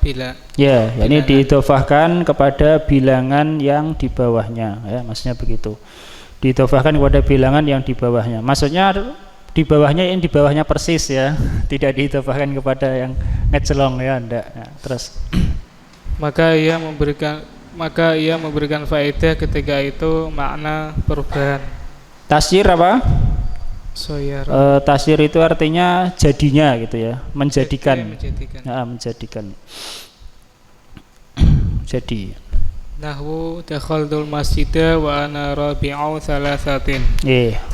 bila. Ya, ini diidhofahkan kepada bilangan yang di bawahnya ya, maksudnya begitu. Diidhofahkan kepada bilangan yang di bawahnya. Maksudnya di bawahnya yang di bawahnya persis ya. Tidak diidhofahkan kepada yang ngecelong ya, enggak. Ya, terus Maka ia memberikan faedah ketika itu makna perubahan. tasyir apa? Soyar. Tasyir itu artinya jadinya gitu ya, menjadikan. Nah, menjadikan. Jadi. Nahwu dakhaltul masjida wa ana rabi'u thalathatin.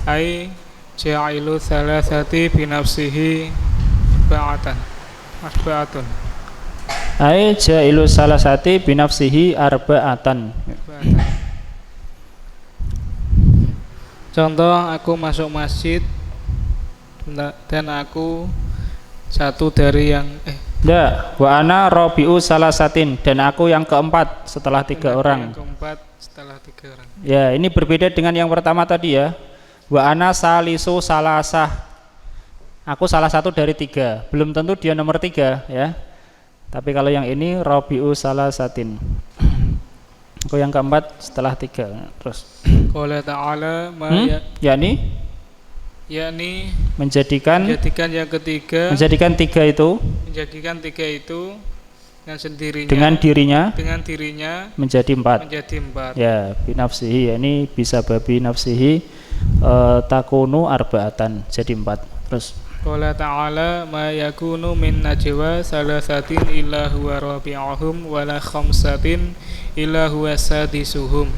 Ai ja'ilu thalathati bi nafsihi arba'atun. Ai ja'ilu salasati bi nafsihi arba'atan. Contoh, aku masuk masjid dan aku satu dari yang wa ana rabi'u salasatin, dan aku yang keempat setelah 3 orang. Ya, ini berbeda dengan yang pertama tadi ya. Wa ana salisu salasah, aku salah satu dari 3. Belum tentu dia nomor 3 ya. Tapi kalau yang ini rabi'u salasatin, aku yang keempat setelah 3. Terus qala ta'ala yakni menjadikan yang ketiga, menjadikan 3 itu dengan dirinya menjadi 4. Ya, binafsihi, ini bisa babi nafsihi takunu arba'atan, jadi 4. Terus qala ta'ala ma yakunu min najwa salasatin illa huwa rabi'uhum wala khamsatin illa huwa sadisuhum.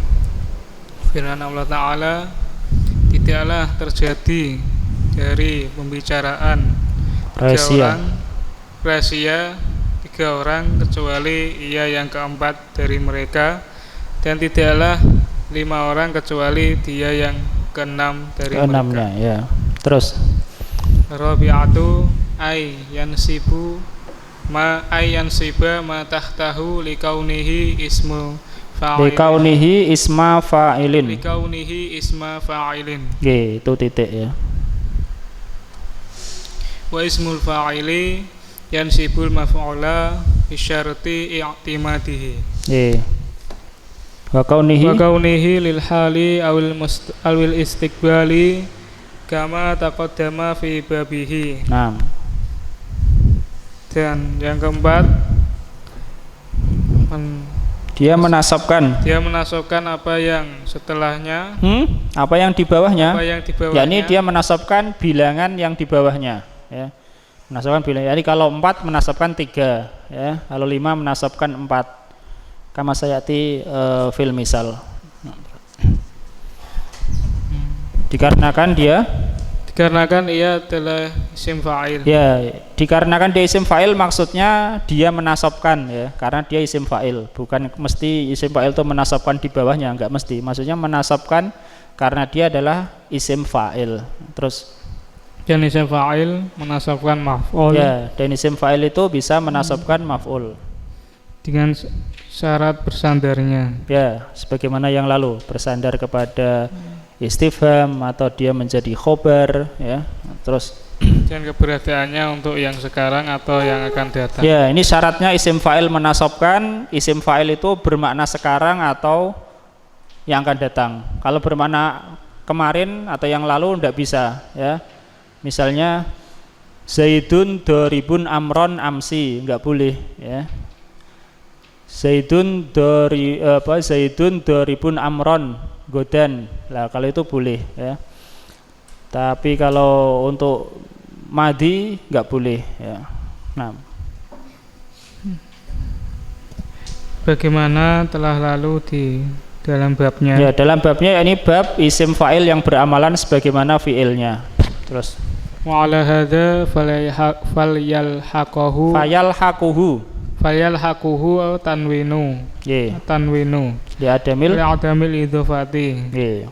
Firman Allah Ta'ala, tidaklah terjadi dari pembicaraan rahasia 3 orang kecuali ia yang keempat dari mereka, dan tidaklah 5 orang kecuali dia yang keenam dari mereka. Ya. Terus Rabi'atu ay yansiba ma tahtahu likaunihi ismu isma fa'ilin. Itu titik ya. Wa ismul fa'ili yansibul maf'ula bisyarti i'timadihi. Wa kaunihi lil hali awil istiqbali kama taqaddama fi babihi. Dan yang keempat, dia menasabkan apa yang setelahnya, apa yang di bawahnya. Yakni dia menasabkan bilangan yang di bawahnya ya. Menasabkan bilangan. Jadi kalau 4 menasabkan 3 ya. Kalau 5 menasabkan 4. Kama sayati fil misal. Dikarenakan ia telah isim fa'il. Ya, dikarenakan dia isim fa'il maksudnya dia menasabkan ya, karena dia isim fa'il. Bukan mesti isim fa'il itu menasabkan di bawahnya, enggak mesti. Maksudnya menasabkan karena dia adalah isim fa'il. Terus Dan isim fa'il menasabkan maf'ul ya, dan isim fa'il itu bisa menasabkan maf'ul dengan syarat bersandarnya. ya, sebagaimana yang lalu, bersandar kepada istifham atau dia menjadi khobar ya. Terus Dan keberadaannya untuk yang sekarang atau yang akan datang. ya, ini syaratnya isim fa'il menasabkan, isim fa'il itu bermakna sekarang atau yang akan datang. Kalau bermakna kemarin atau yang lalu tidak bisa ya. Misalnya Zaidun doribun amron amsi, enggak boleh ya. Zaidun doribun amron godan. Lah kalau itu boleh ya. Tapi kalau untuk madi enggak boleh ya. Nah, Bagaimana telah lalu di dalam babnya. ya dalam babnya ini bab isim fa'il yang beramalan sebagaimana fi'ilnya. Terus Wa ala hadza falyalhaquhu tanwinu. Ye, Tanwinu. di adamil. Li'adamil idhofati. Ye.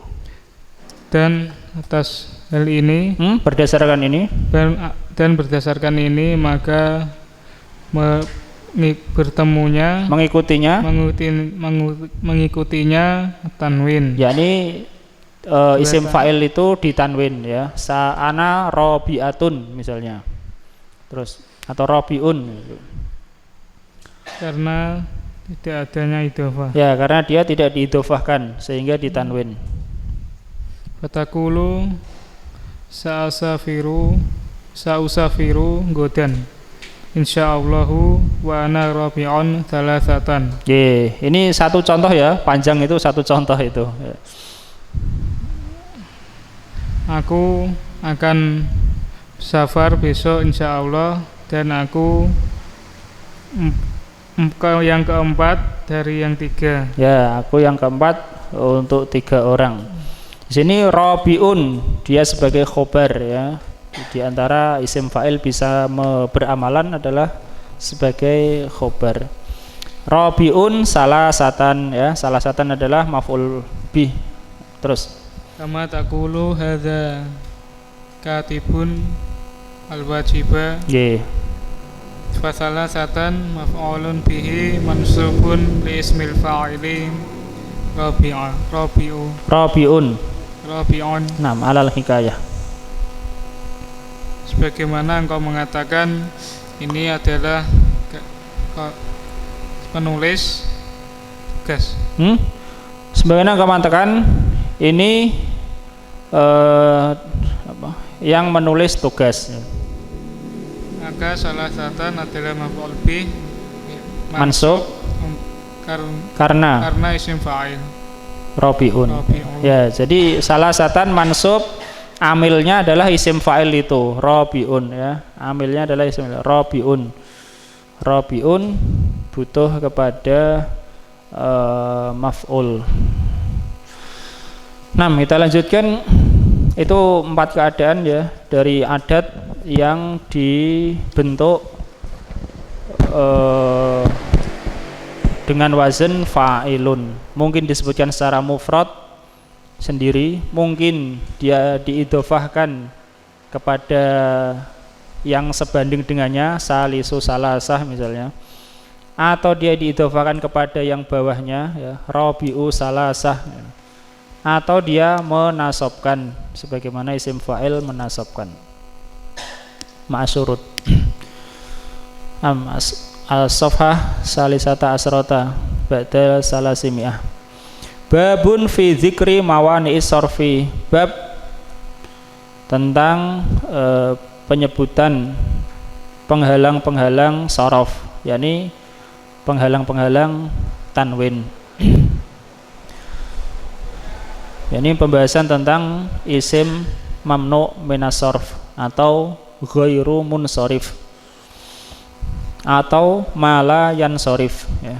Dan atas hal ini Berdasarkan ini dan berdasarkan ini maka bertemunya mengikutinya tanwin. yakni isim fa'il itu ditanwin ya. Sa'ana robiatun misalnya. Terus atau robiun Karena tidak adanya idhofah. ya, karena dia tidak diidhofahkan sehingga ditanwin. Fatakulu sa'usafiru godan insyaallahu wa ana rabi'un thalathatan. Ye, ini satu contoh ya, panjang itu satu contoh itu. Ya. Aku akan safar besok insyaallah dan aku yang keempat dari yang tiga. Ya, aku yang keempat untuk 3 orang. Di sini robiun dia sebagai khobar ya. Di antara isim fa'il bisa beramalan adalah sebagai khobar. Robiun salah satan ya, salah satan adalah maf'ul bih. Terus Kama taqulu hadza katibun al-wajiba. ye, Fasalah satan maf'ulun bihi mansubun li ismil fa'ili robiun. rabi'un. Nah, alal hikayah. Sebagaimana engkau mengatakan ini adalah penulis tugas. Sebagaimana engkau mengatakan ini yang menulis tugas. Maka salah satan adalah maf'ul bih Mansub karena isim fa'il robiun. Ya, jadi salah satan mansub, amilnya adalah isim fa'il itu robiun ya. Amilnya adalah isim robiun. Robiun butuh kepada maf'ul. Nah, kita lanjutkan. Itu 4 keadaan ya dari adat yang dibentuk dengan wazan fa'ilun. Mungkin disebutkan secara mufrad sendiri, mungkin dia diidhofahkan kepada yang sebanding dengannya, salisu salasah misalnya, atau dia diidhofahkan kepada yang bawahnya ya, rabi'u salasah, atau dia menasabkan sebagaimana isim fa'il menasabkan ma'asyurut. Al-safhah salisata asrota ba'da salasimi'ah. Babun fi dzikri mawani'is sarfi. Bab tentang penyebutan penghalang-penghalang saraf, yakni penghalang-penghalang tanwin. Ini pembahasan tentang isim mamnu minas sarf atau ghairu munsharif atau mala yansharif ya.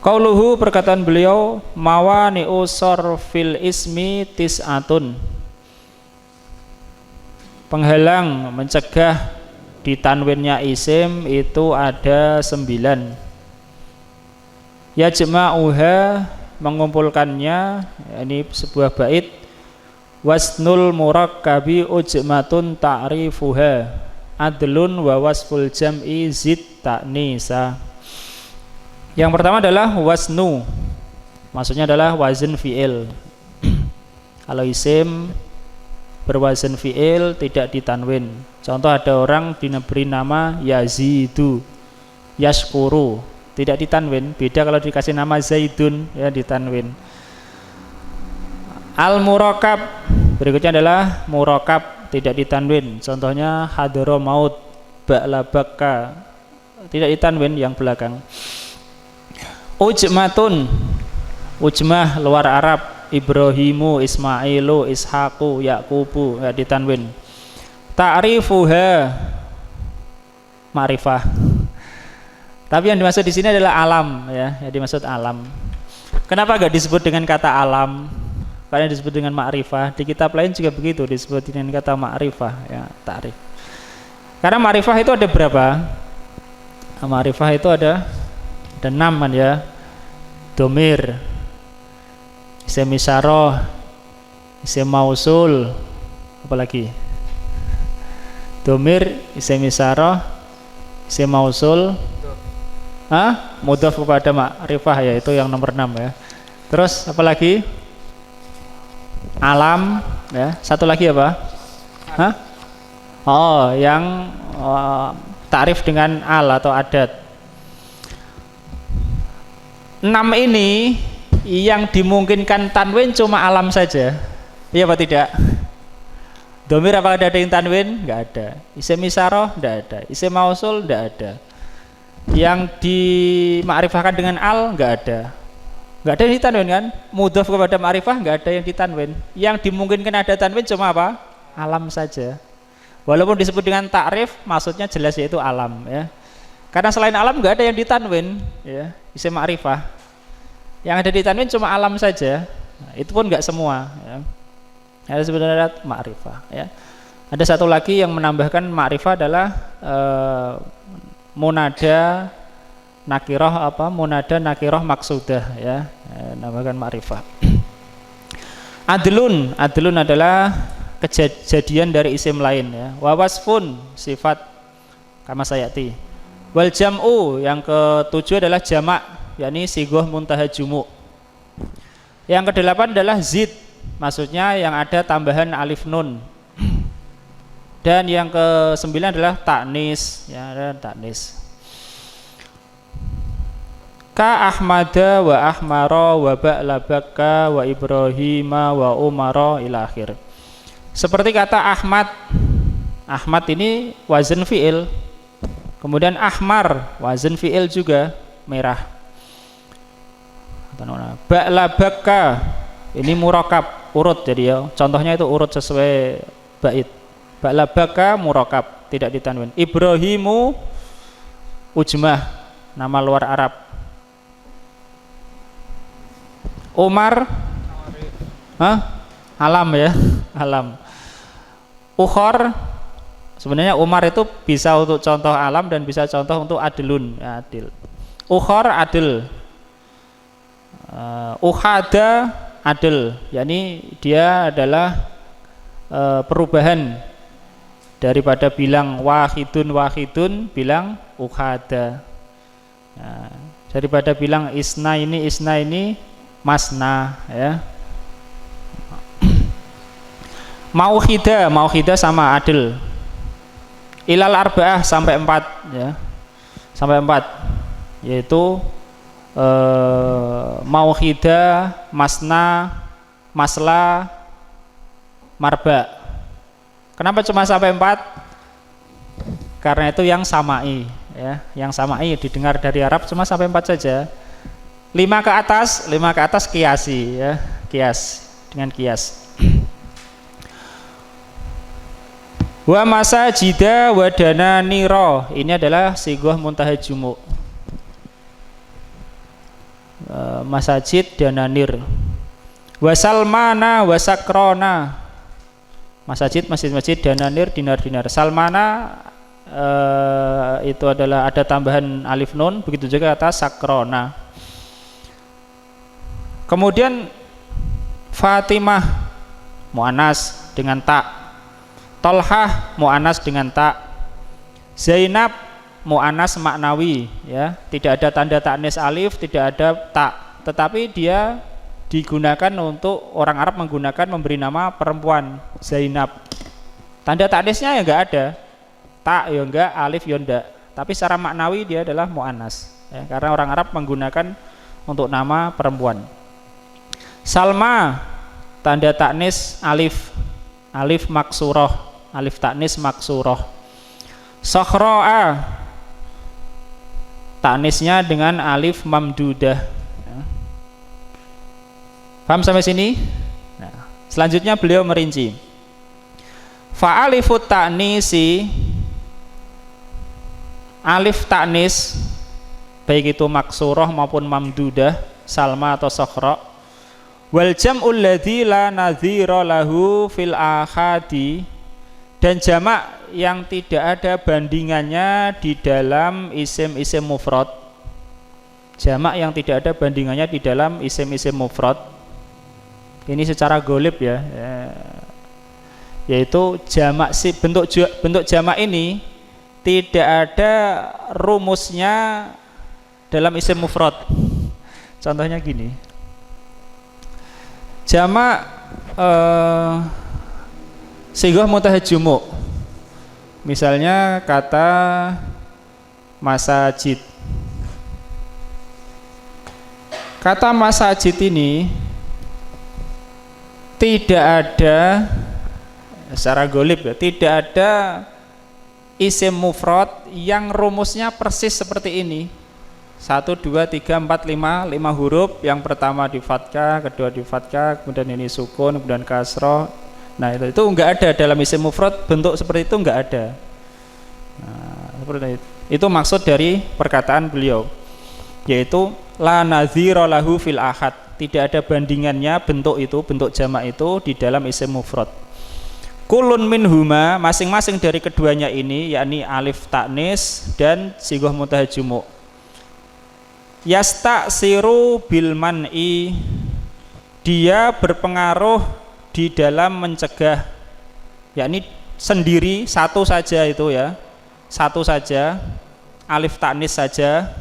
Qauluhu, perkataan beliau, mawani'u sarfil ismi tis'atun. penghalang mencegah ditanwinnya isim itu ada 9. Yajma'uha mengumpulkannya, ini sebuah bait. Wasnul murakkabi ujmatun ta'rifuha adlun wa wasful jam'i zid ta'nisa. Yang pertama adalah wasnu, maksudnya adalah wazn fi'il. Kalau isim berwazn fi'il tidak ditanwin. Contoh ada orang diberi nama Yazidu, Yashkuru, tidak ditanwin. Beda kalau dikasih nama Zaidun, ya ditanwin. Al-murakab berikutnya adalah murakab, tidak ditanwin. Contohnya hadro maut, ba'labaka, tidak ditanwin yang belakang. Ujmatun, ujmah luar Arab, Ibrahimu, Ismailu, Ishaku, Yakubu, ya ditanwin. Ta'rifuha ma'rifah. Tapi yang dimaksud di sini adalah alam, ya, yang dimaksud alam. Kenapa enggak disebut dengan kata alam? Karena disebut dengan ma'rifah. Di kitab lain juga begitu, disebut dengan kata ma'rifah, ya, ta'rif. Karena ma'rifah itu ada berapa? Ma'rifah itu ada 6 kan ya. Domir, isim isyarah, isim mausul, apalagi? Domir, isim isyarah, isim mausul, mudhaf kepada ma'rifah, ya, itu yang nomor 6 ya. Terus apalagi? Alam, ya. Satu lagi apa? Yang ta'rif dengan al atau adat. 6 ini yang dimungkinkan tanwin cuma alam saja. Iya apa tidak? Domir apakah ada yang tanwin? Enggak ada. Isim isyarah? Enggak ada. Isim mausul? Enggak ada. Yang dimakrifahkan dengan al? Enggak ada. Enggak ada yang ditanwin kan? Mudhaf kepada ma'rifah enggak ada yang ditanwin. Yang dimungkinkan ada tanwin cuma apa? Alam saja. Walaupun disebut dengan ta'rif, maksudnya jelas yaitu alam, ya. Karena selain alam enggak ada yang ditanwin, ya. Isim ma'rifah. Yang ada ditanwin cuma alam saja. Nah, itu pun enggak semua, ya. Ada sebenarnya ma'rifah, ya. Ada satu lagi yang menambahkan ma'rifah adalah munada nakirah munada nakirah maksudah, ya, nambahkan ma'rifah. Adlun adalah kejadian dari isim lain, ya. Wa wasfun sifat kama sayati. Wal jam'u yang ke-7 adalah jamak, yakni sigoh muntaha jumu'. Yang ke-8 adalah zid, maksudnya yang ada tambahan alif nun. Dan yang ke-9 adalah ta'nis, ya, ada ta'nis. Ka Ahmada wa Ahmara wa Ba'labaka wa Ibrahima wa Umara ila akhir. Seperti kata Ahmad. Ahmad ini wazn fi'il. Kemudian Ahmar wazn fi'il juga, merah. Ba'labaka ini murakab, urut, jadi ya. Contohnya itu urut sesuai bait. Ba'labaka murakab, tidak ditanwin. Ibrahimu ujmah, nama luar Arab. Umar alam, ya, alam. Ukhor, sebenarnya Umar itu bisa untuk contoh alam dan bisa contoh untuk adilun, ya, adil. Ukhor adil. Ukhada adil, yakni dia adalah perubahan daripada bilang wahidun bilang ukhada. Nah, daripada bilang isna ini masna, ya. Maukhida sama adil. Ilal arba'ah sampai 4, ya. Sampai 4, yaitu maukhida, masna, masla, marba. Kenapa cuma sampai 4? Karena itu yang samai, ya. Yang samai didengar dari Arab cuma sampai 4 saja. 5 ke atas kiasi, ya, kias, dengan kias. Wa masajida wa dananira, ini adalah sigoh muntaha jumu'. Masajid dananir. Wa salmana wa sakrona, Masajid, masjid-masjid, dananir, dinar-dinar. Salmana itu adalah ada tambahan alif nun, begitu juga kata sakrona. Kemudian Fatimah muannas dengan ta, Tolhah muannas dengan ta, Zainab muannas maknawi, ya, tidak ada tanda ta'nis alif, tidak ada ta, tetapi dia digunakan untuk orang Arab menggunakan memberi nama perempuan Zainab. Tanda ta'nisnya ya enggak ada, ta ya enggak, alif ya enggak, tapi secara maknawi dia adalah muannas, ya, karena orang Arab menggunakan untuk nama perempuan. Salma tanda ta'nis alif, alif maksuroh, alif ta'nis maksuroh. Sokhro'a ta'nisnya dengan alif mamdudah. Paham sampai sini? Nah, selanjutnya beliau merinci. Fa'alifut ta'nisi, alif ta'nis baik itu maksuroh maupun mamdudah, salma atau sokhro. Wal jam'ul ladzi la nadhira lahu fil ahadi, dan jamak yang tidak ada bandingannya di dalam isim-isim mufrad. Jamak yang tidak ada bandingannya di dalam isim-isim mufrad. Ini secara golib ya, yaitu jamak, bentuk jamak ini tidak ada rumusnya dalam isim mufrad. Contohnya gini, jamak sighah mutahajjumu, misalnya kata masajid. Kata masajid ini tidak ada secara golib ya, tidak ada isim mufrad yang rumusnya persis seperti ini. 1, 2, 3, 4, 5 huruf. Yang pertama di fathah, kedua di fathah, kemudian ini sukun, kemudian kasroh. Nah itu enggak ada dalam isim mufrad, bentuk seperti itu enggak ada. Nah, seperti itu maksud dari perkataan beliau, yaitu la nadhira lahu fil ahad, tidak ada bandingannya bentuk itu, bentuk jamak itu di dalam isim mufrad. Kulun minhuma, masing-masing dari keduanya ini, yakni alif ta'nis dan sighah mutahajjumu, yasta'siru bil man'i, dia berpengaruh di dalam mencegah, yakni sendiri, satu saja itu ya, satu saja, alif ta'nis saja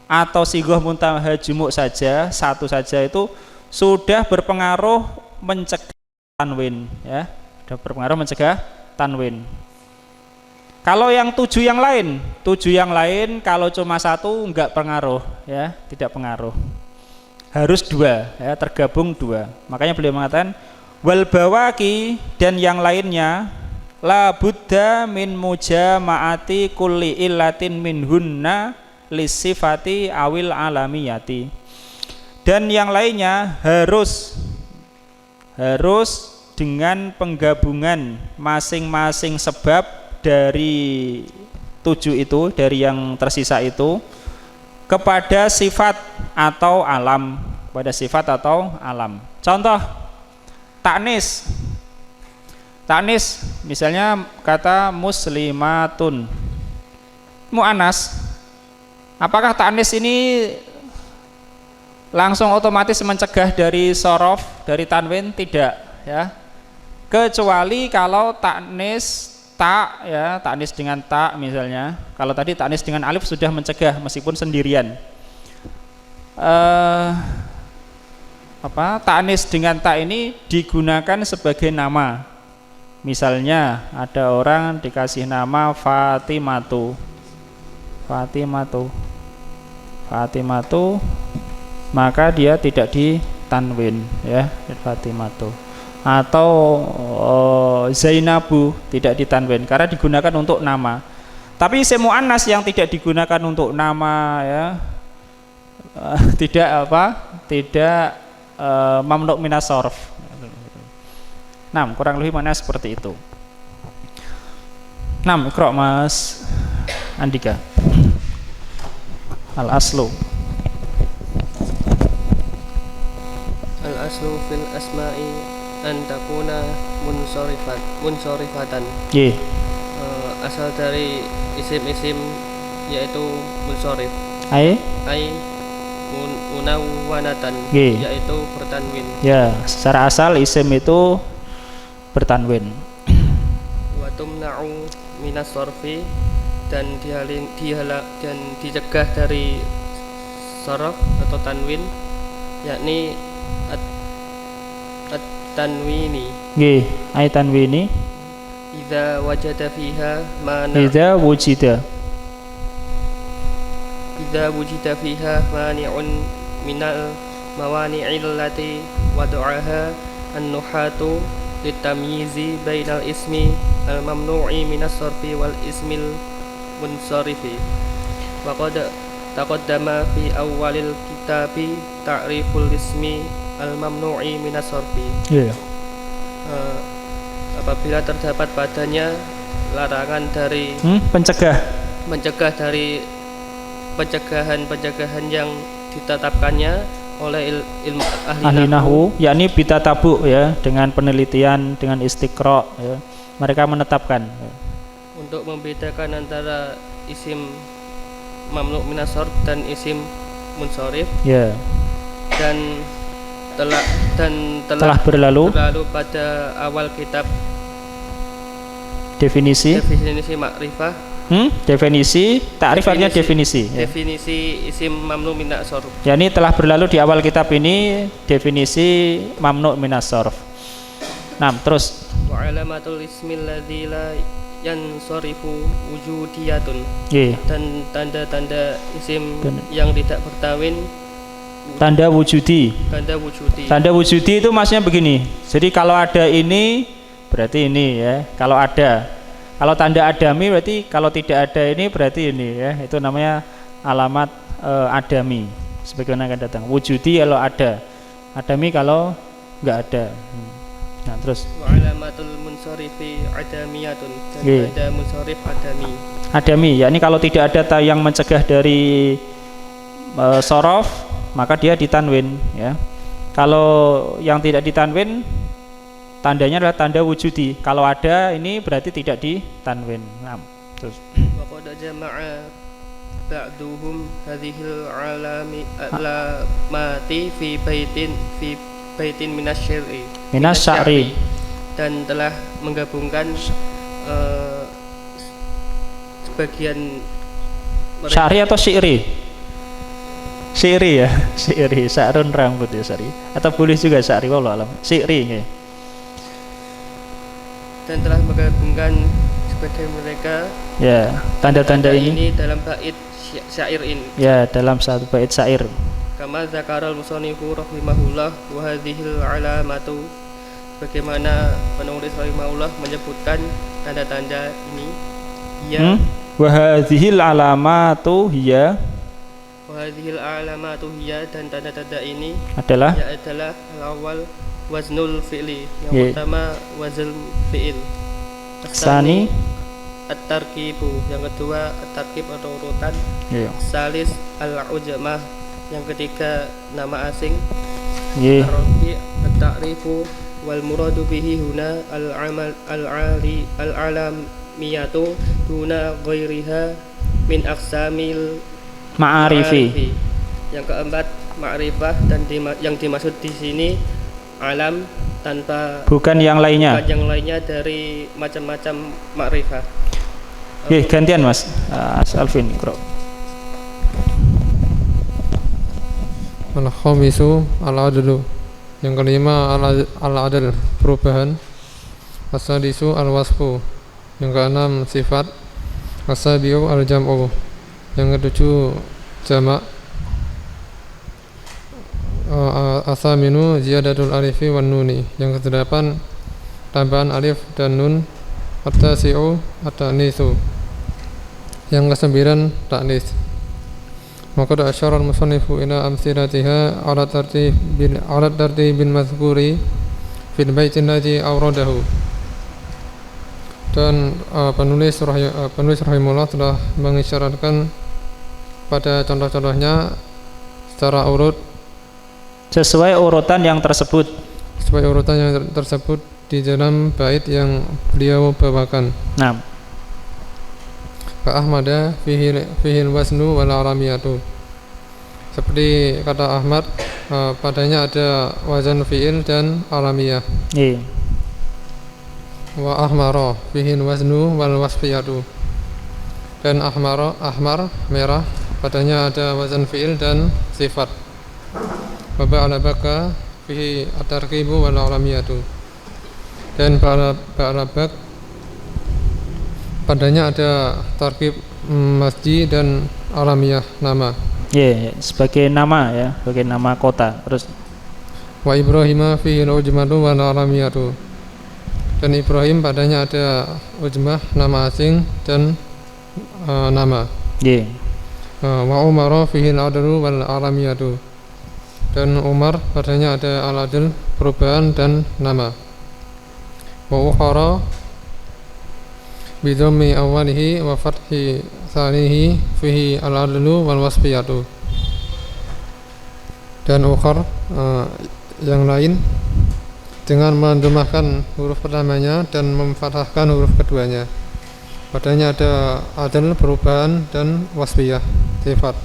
atau sighah mutahajjumu saja, satu saja itu sudah berpengaruh mencegah tanwin, ya, sudah berpengaruh mencegah tanwin. Kalau yang 7 yang lain kalau cuma satu enggak pengaruh, ya, tidak pengaruh. Harus 2, ya, tergabung 2. Makanya beliau mengatakan wal bawaki, dan yang lainnya la budda min mujama'ati kulli illatin minhunna lisifati awil alamiyati, dan yang lainnya harus dengan penggabungan masing-masing sebab dari 7 itu, dari yang tersisa itu, kepada sifat atau alam, pada sifat atau alam. Contoh ta'nis, misalnya kata muslimatun, mu'annas. Apakah ta'nis ini langsung otomatis mencegah dari sorof, dari tanwin? Tidak, ya, kecuali kalau ta'nis ta, ya, ta'nis dengan ta misalnya. Kalau tadi ta'nis dengan alif sudah mencegah meskipun sendirian. Ta'nis dengan ta ini digunakan sebagai nama. Misalnya ada orang dikasih nama Fatimatu, maka dia tidak ditanwin, ya, Fatimatu. Atau Zainabu tidak ditanwin karena digunakan untuk nama. Tapi isim muannas yang tidak digunakan untuk nama, ya, tidak mamnu minas sharf. Nah, kurang lebih mana seperti itu. Nah, Iqra Mas Andika. Al-aslu fil asma'i antakuna munsorifatan. Nggih. Asal dari isim-isim yaitu munsorif. Ai Munawwanatan, Nggih. yaitu bertanwin. Ya, secara asal isim itu bertanwin. Wa tumna'u minas sorfi, dan dan dicegah dari sorof atau tanwin, yakni at-tanwini. Nggih, ai tanwini Idza wajada fiha idza wujida. idza wujida fiha mani'un minal mawani'il lati wada'aha an-nuhatu litamyizi bainal ismi al-mamnu'i minas sarfi wal ismil munsarifi. Wa qad taqaddama fi awwalil kitabi ta'riful ismi al-mamnu'i minas sarfi. Iya. Apabila terdapat padanya larangan dari mencegah dari pencegahan yang ditetapkannya oleh ilmu Ahli nahwu, yakni bitatabu ya, dengan penelitian, dengan istiqra ya. Mereka menetapkan untuk membedakan antara isim mamnu' minas sarf dan isim munsharif. Ya. Dan telah berlalu pada awal kitab definisi makrifah. Definisi, ta'rif artinya definisi. Definisi isim mamnu' minas sarf. Ya, ini telah berlalu di awal kitab ini definisi mamnu' minas sarf. Nah, terus Wa alamatul ismil ladzi la yansarifu wujudiyatun. Dan tanda-tanda isim yang tidak bertawin, tanda wujudi. Tanda wujudi itu maksudnya begini. Jadi kalau ada ini berarti ini ya. Kalau tanda adami berarti kalau tidak ada ini berarti ini ya. Itu namanya alamat adami. Sebagaimana akan datang. Wujudi kalau ada. Adami kalau enggak ada. Nah, terus wa alamatul munsarifi adamiyatun. Dan tanda munsarif adami. Adami, yakni kalau tidak ada yang mencegah dari sorof, maka dia ditanwin ya. Kalau yang tidak ditanwin, tandanya adalah tanda wujudi. Kalau ada ini berarti tidak ditanwin. Nah, terus wa qad jama'a ba'duhum hadhil alamati fi baitin minas syar'i, dan telah menggabungkan sebagian syari atau syi'ri? Syi'ri ya, syi'ri, sa'run rambut ya syari. Atau boleh juga syari, wallahu alam. Syi'ri ya. Dan telah menggabungkan sebagian mereka ya tanda-tanda ini dalam bait syair ini. Ya, dalam satu bait syair. Kama dzakaral musannifu rahimahullah wa hadhil alamatu, bagaimana penulis rahimahullah menyebutkan tanda-tanda ini. Ya wa hadhil alamatu hiya, dan tanda-tanda ini adalah al-awwal waznul fi'li, yang pertama wazn fi'il, Sani at-tarkibu, yang kedua at-tarkib atau urutan, salis al-ujamah, yang ketiga nama asing, ar-rabi' at-ta'rifu, wal muradu bihi huna al-alamiyatu duna ghairiha min aqsamil ma'arifi. Yang keempat ma'rifah, dan yang dimaksud di sini alam tanpa bukan yang lainnya. Bukan yang lainnya dari macam-macam ma'rifah. Gantian Mas Alvin Ikro. Al-khamisu al-adlu, yang kelima al-adl, perubahan. As-sadisu al-wasfu, yang keenam sifat. As-sabiu al-jam'u, yang ketujuh jamak. As-saminu ziyadatul alifi wan nuni, yang kedelapan tambahan alif dan nun. At-tasi'u at-ta'nitsu, yang kesembilan ta'nis. Maka asyara al-musannifu ila amthilatiha ala tartibil mazkuri fil baitin ladzi awradahu. Dan penulis rahimahullah telah mengisyaratkan pada contoh-contohnya secara urut, sesuai urutan yang tersebut. sesuai urutan yang tersebut di dalam bait yang beliau bawakan. Nah, Ka Ahmada fihi wasnu wal aramiyatu. Seperti kata Ahmad, padanya ada wazan fi'il dan aramiyah. iya. Wa ahmara fihi wasnu wal wasfiyatu. Dan ahmar merah, padanya ada wazan fi'il dan sifat. Wa ba'ala baka fihi at-tarkibu wal aramiyatu. Dan ba'alabak padanya ada tarkib masjid dan alamiyah nama. Iya, sebagai nama ya, sebagai nama kota. Terus Wa Ibrahim fihi ujmatu wal alamiyatu. Dan Ibrahim padanya ada ujmah nama asing dan nama. iya. Wa Umar fihi al-adlu wal alamiyatu. Dan Umar padanya ada al-adl perubahan dan nama. Wa ukhara bidhammi awalihi wa fathi tsanihi fihi al-adlu wal wasfiyatu. Dan ukhar yang lain dengan mendhammakan huruf pertamanya dan memfathahkan huruf keduanya. Padanya ada adl perubahan dan wasfiyah sifat.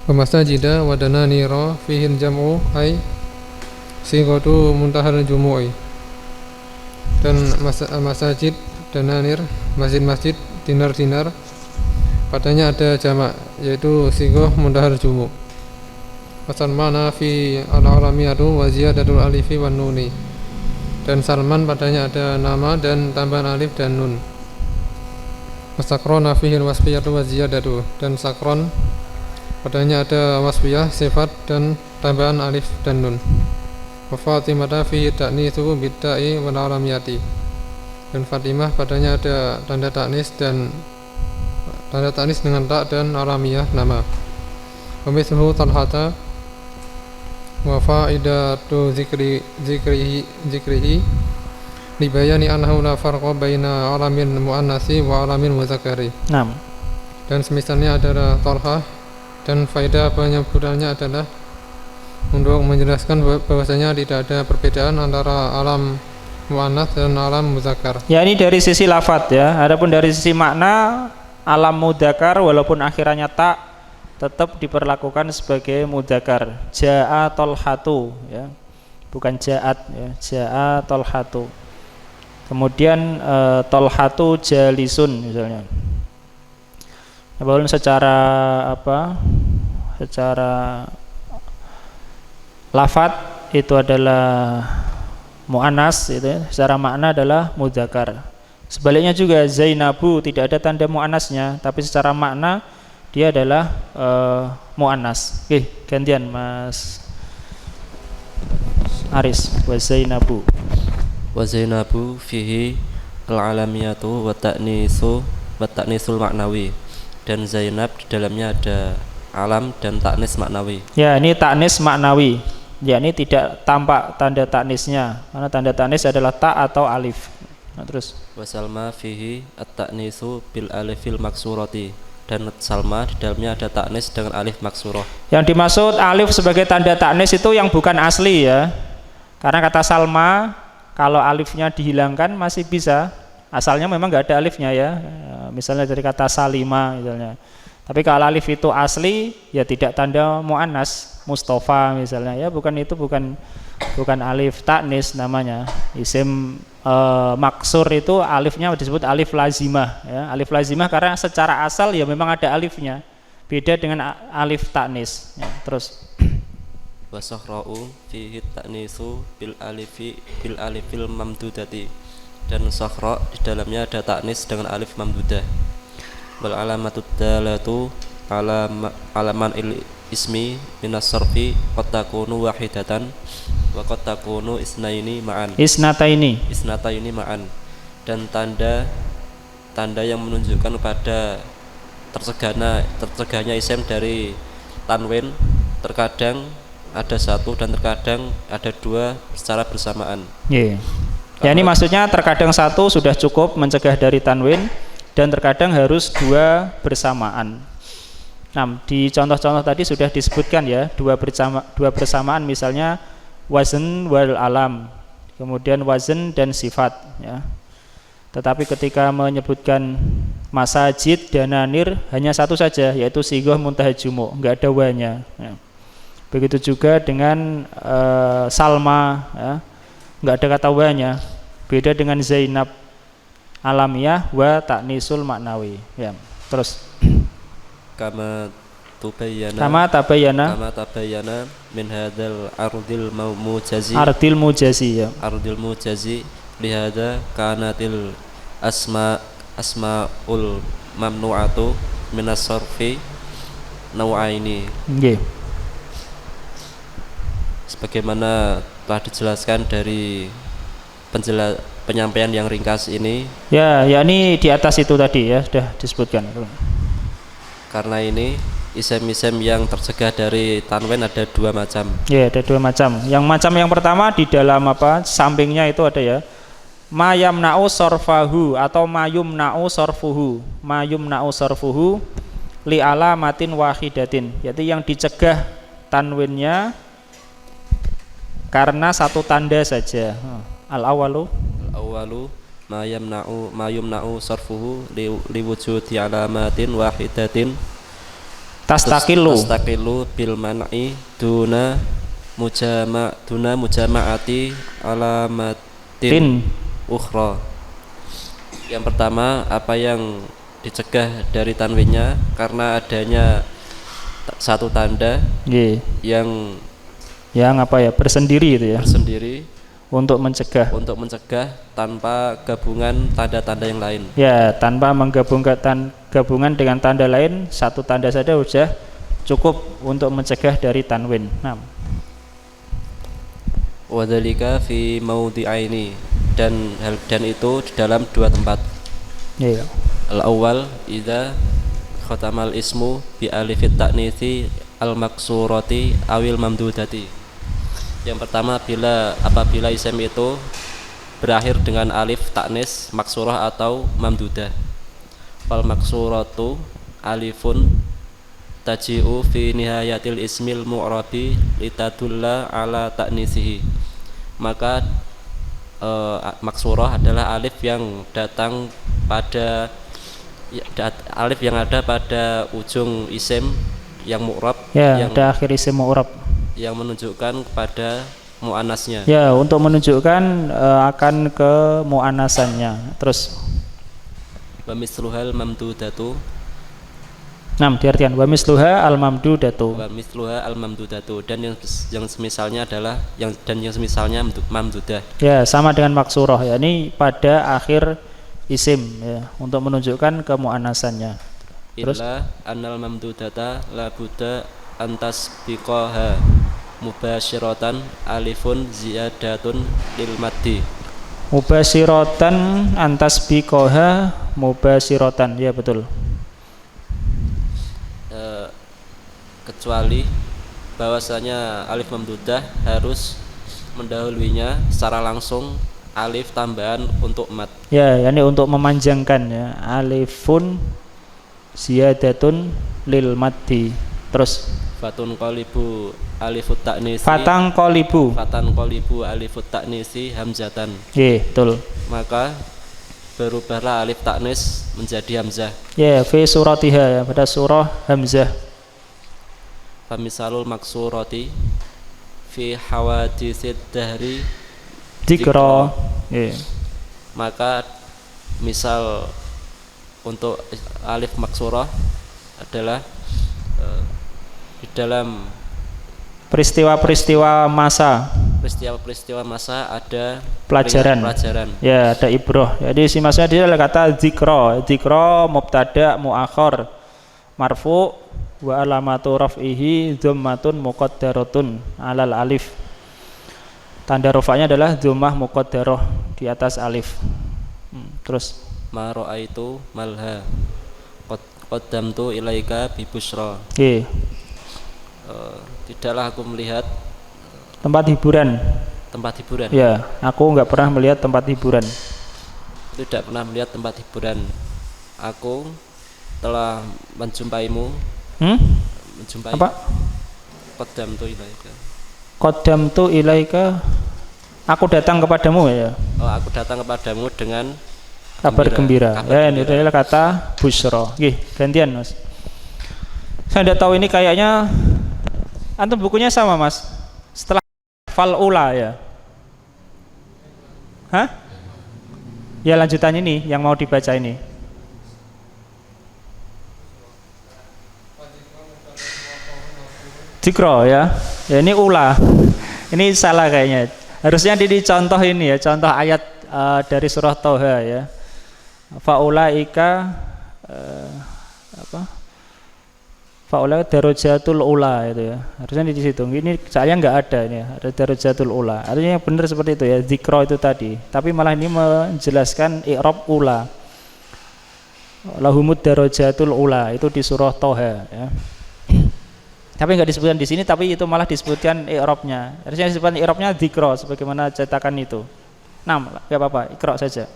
Wa masajida wa dananira fihi al-jam'u ay sighatu muntahal jumu'i. Dan masajid dananir, masjid-masjid, dinar-dinar, padanya ada jamak yaitu sighah muntahal jumu'. Salmana fi al-alamiyatu wa ziyadatul alifi wan nuni. Dan Salman padanya ada nama dan tambahan alif dan nun. Sakrona fihi al-wasfiyatu wa ziyadatu. Dan sakron padanya ada wasfiyah sifat dan tambahan alif dan nun. Wa Fatimah fihi ta'nitsu bit-ta'i wal alamiyati. Dan Fatimah padanya ada tanda ta'nis dan tanda ta'nis dengan ta' dan alamiyah nama. Wa mithluhu Talhata wa faidatu zikrihi libayani annahu la farqa baina alamin muannasi wa alamin muzakkari. Nah, Dan semisalnya adalah Talhah, dan faedah penyebutannya adalah untuk menjelaskan bahwasanya tidak ada perbedaan antara alam muannats dan alam muzakkar. ya ini dari sisi lafadz ya. Adapun dari sisi makna, alam mudzakkar walaupun akhirannya tak tetap diperlakukan sebagai mudzakkar. Ja'a Talhatu ya. Bukan ja'at ya. Ja'a Talhatu. Kemudian Talhatu jalisun misalnya. Walaupun secara apa? Secara lafadz itu adalah muannas itu ya. Secara makna adalah mudzakkar. Sebaliknya juga Zainabu tidak ada tanda muannasnya, tapi secara makna dia adalah muannas. Oke, gantian Mas Aris. Wa Zainabu. Wa Zainabu fihi al-alamiyatu wa ta'nisul maknawi. Dan Zainab di dalamnya ada alam dan taknis maknawi. Ya, ini taknis maknawi. Ya, ini tidak tampak tanda taknisnya, karena tanda taknis adalah ta atau alif. Nah, terus Wa Salma fihi at-ta'nisu bil alifil maksurati. Dan Salma di dalamnya ada taknis dengan alif maksurah. yang dimaksud alif sebagai tanda taknis itu yang bukan asli ya. Karena kata Salma kalau alifnya dihilangkan masih bisa. Asalnya memang nggak ada alifnya ya. Misalnya dari kata Salima misalnya. Tapi kalau alif itu asli ya tidak tanda muannas. Mustafa misalnya ya, bukan alif taknis namanya. Isim maksur itu alifnya disebut alif lazimah ya. Alif lazimah karena secara asal ya memang ada alifnya. Beda dengan alif taknis ya. Terus Wa Sahra'u fihi ta'nisu bil alifil mamdudati. Dan Sahra di dalamnya ada taknis dengan alif mamdudah. Wal alamatud dalatu alaman ismi minas sarfi qad takunu wahidatan wa qad takunu isnataini ma'an. Dan tanda yang menunjukkan pada tersegahnya isim dari tanwin terkadang ada satu dan terkadang ada dua secara bersamaan. yeah. Ya ini maksudnya terkadang satu sudah cukup mencegah dari tanwin dan terkadang harus dua bersamaan. Nah, di contoh-contoh tadi sudah disebutkan ya dua bersamaan misalnya wazn wal alam, kemudian wazn dan sifat ya. Tetapi ketika menyebutkan masajid dananir hanya satu saja, yaitu sighah muntaha jumu', enggak ada wanya ya. Begitu juga dengan Salma ya, enggak ada kata wanya. Beda dengan Zainab alamiah wa ta'nisul maknawi ya. Terus kama tabayyana min hadzal ardil mujazi lihada kanatil asmaul mamnu'atu minas sarfi nau'aini. Nggih. Sebagaimana telah dijelaskan dari penyampaian yang ringkas ini, ya ini di atas itu tadi ya sudah disebutkan. Karena ini isem-isem yang tercegah dari tanwin ada dua macam. Ya, ada dua macam. Yang macam yang pertama di dalam sampingnya itu ada ya, mayamna'u sorfahu atau mayumna'u sorfuhu. Mayumna'u sorfuhu li alamatin wahidatin, yaitu yang dicegah tanwinnya karena satu tanda saja. Al-awalu mayumna'u sarfuhu liwujudi alamatin wahidatin tastaqilu bil man'i duna mujama'ati alamatin ukhra. Yang pertama, apa yang dicegah dari tanwinnya karena adanya satu tanda yang bersendiri itu ya, untuk mencegah tanpa gabungan tanda-tanda yang lain. Ya, tanpa menggabungkan gabungan dengan tanda lain, satu tanda saja sudah cukup untuk mencegah dari tanwin. Nah. Wadzalika fi maudhi'aini, dan itu di dalam dua tempat. Iya. Al-awwal idza khatamal ismu bi alifit ta'nitsi al-maksurati awil mamdudati. Yang pertama, apabila isim itu berakhir dengan alif taknis maksurah atau mamdudah. Fal maksuratu alifun taji'u fi nihayatil ismil mu'rabi litadulla ala taknisihi. Maka maksurah adalah alif yang datang pada alif yang ada pada ujung isim yang mu'rab, ya, yang ada akhir isim mu'rab, yang menunjukkan kepada muannasnya. Ya, untuk menunjukkan akan ke muannasannya. Terus wa misluhal mamdudatu. Nah, diartikan wa misluha al mamdudatu. Wa misluha al mamdudatu, dan yang semisalnya adalah yang semisalnya mamdudah. Ya, sama dengan maksurah, yakni pada akhir isim ya, untuk menunjukkan ke muannasannya. Terus illa annal mamdudata la budda antas biqaha mubashiratan alifun ziyadatun lil maddi. Mubashiratan antas biqaha mubashiratan, ya betul. Kecuali bahwasanya alif mamdudah harus mendahuluinya secara langsung alif tambahan untuk mad. Ya, yakni untuk memanjangkan ya, alifun ziyadatun lil maddi. Terus fatun qalibu alifut ta'nisi, fatan qalibu alifut ta'nisi hamzatan. Betul. Maka berubahlah alif ta'nis menjadi hamzah. Ya, fi suratiha, ya, pada surah hamzah. Famisalul maksurati fi hawadisid dahri dzikra. Maka misal untuk alif maksurah adalah di dalam peristiwa-peristiwa masa ada pelajaran. Ya, ada ibroh. Jadi si maksudnya dia adalah kata dzikra mubtada muakhar marfu wa alamatu raf'ihi dhammatun muqaddaratun alal alif. Tanda rafa'nya adalah dhammah muqaddarah di atas alif. Terus ma ra'aitu malha qaddamtu ilaika bi busyra. Tidaklah aku melihat tempat hiburan. Ya, aku enggak pernah melihat tempat hiburan. Tidak pernah melihat tempat hiburan. Aku telah menjumpaimu. Menjumpai apa? Qaddamtu ilaika. Qaddamtu ilaika, aku datang kepadamu ya. Oh, aku datang kepadamu dengan Kabar gembira. Kabar Ya, ini gembira. adalah kata busyra. Nggih, gantian Mas. Saya tidak tahu ini kayaknya antum bukunya sama Mas. Setelah fal'ula ya. Hah? Ya lanjutan ini yang mau dibaca ini. Dzikra ya. Ya ini ula. Ini salah kayaknya. Harusnya dicontoh ini ya, contoh ayat dari surah Toha ya. Faulaika apa? Faulaika darajatul ula itu ya. Harusnya di situ. Ini saya nggak ada ini ya. Ada darajatul ula. Artinya yang benar seperti itu ya, dzikra itu tadi. Tapi malah ini menjelaskan i'rab ula. Lahumud darajatul ula itu di surah Toha ya. Tapi nggak disebutkan di sini, tapi itu malah disebutkan i'rabnya. Harusnya disebutkan i'rabnya dzikra sebagaimana cetakan itu. Nah, nggak apa-apa, ikra saja.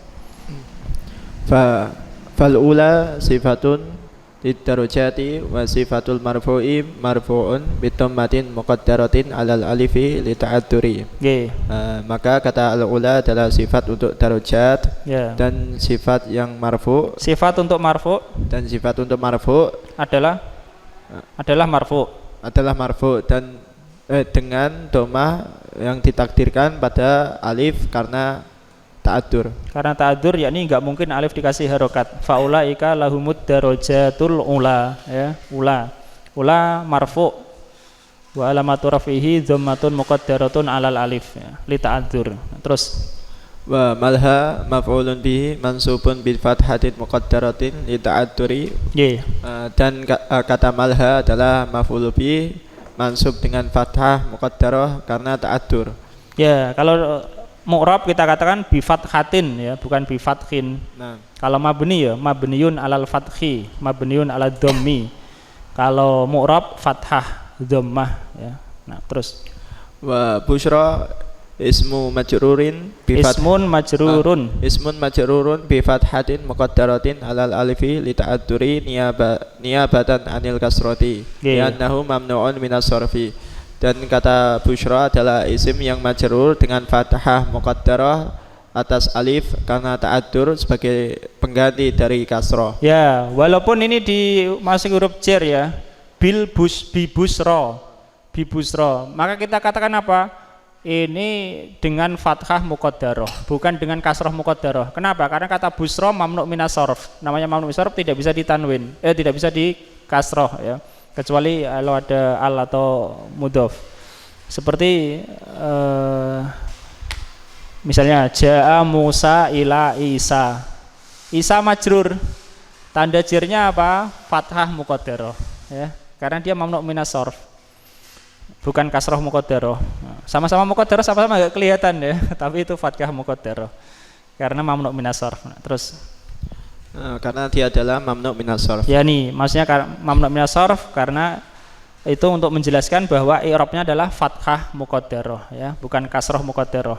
Fal ula sifatun lidarajati wa sifatul marfu'i marfu'un bitammatin muqaddaratin alal alifi li ta'adduri. Nggih. Maka kata al ula adalah sifat untuk darajat Ya. dan sifat yang marfu, Sifat untuk marfu dan sifat untuk marfu adalah marfu. adalah marfu dan dengan domah yang ditakdirkan pada alif karena ta'adur. Karena ta'adzur yakni enggak mungkin alif dikasih harokat. Faulaika lahumud darajatul ula ya, ula marfu wa alamatu rafihi dhammatun muqaddaratun alal alif ya, li ta'adzur. Terus Wa malha maf'ulun bihi mansubun bil fathatin muqaddaratin li ta'adduri. nggih. Dan kata malha adalah maf'ul bihi mansub dengan fathah muqaddarah karena ta'addur. Ya, kalau mu'rab kita katakan bi fathatin ya, bukan bi fathin. Nah, Kalau mabni ya mabniun alal fathi, mabniun ala dhammi. Kalau mu'rab fathah dhammah ya. Nah, terus wa busyra ismu majrurin bi ismun majrurun. ismun majrurun bi fathatin muqaddaratin alal alifi li ta'adduri niyabatan anil kasrati li'annahu mamnu'un minas sarfi. Dan kata busyra adalah isim yang majrur dengan fathah muqaddarah atas alif karena ta'addur sebagai pengganti dari kasrah. Ya, walaupun ini di masih huruf jar ya, bi busro, maka kita katakan apa? Ini dengan fathah muqaddarah, bukan dengan kasrah muqaddarah. Kenapa? Karena kata busro mamnu minas sarf. Namanya mamnu minas sarf tidak bisa ditanwin, tidak bisa di kasrah ya, kecuali kalau ada al atau mudhof. Seperti misalnya jaa Musa ila Isa. Isa majrur. Tanda jirnya apa? Fathah muqaddarah ya. Karena dia mamnu minas sarf. Bukan kasrah muqaddarah. Sama-sama muqaddarah, sama-sama enggak kelihatan ya, tapi itu fathah muqaddarah. Karena mamnu minas sarf. Terus Karena dia adalah mamnu minas sarf. ya nih, maksudnya mamnu minas sarf karena itu untuk menjelaskan bahwa i'rabnya adalah fathah muqaddarah ya, bukan kasrah muqaddarah.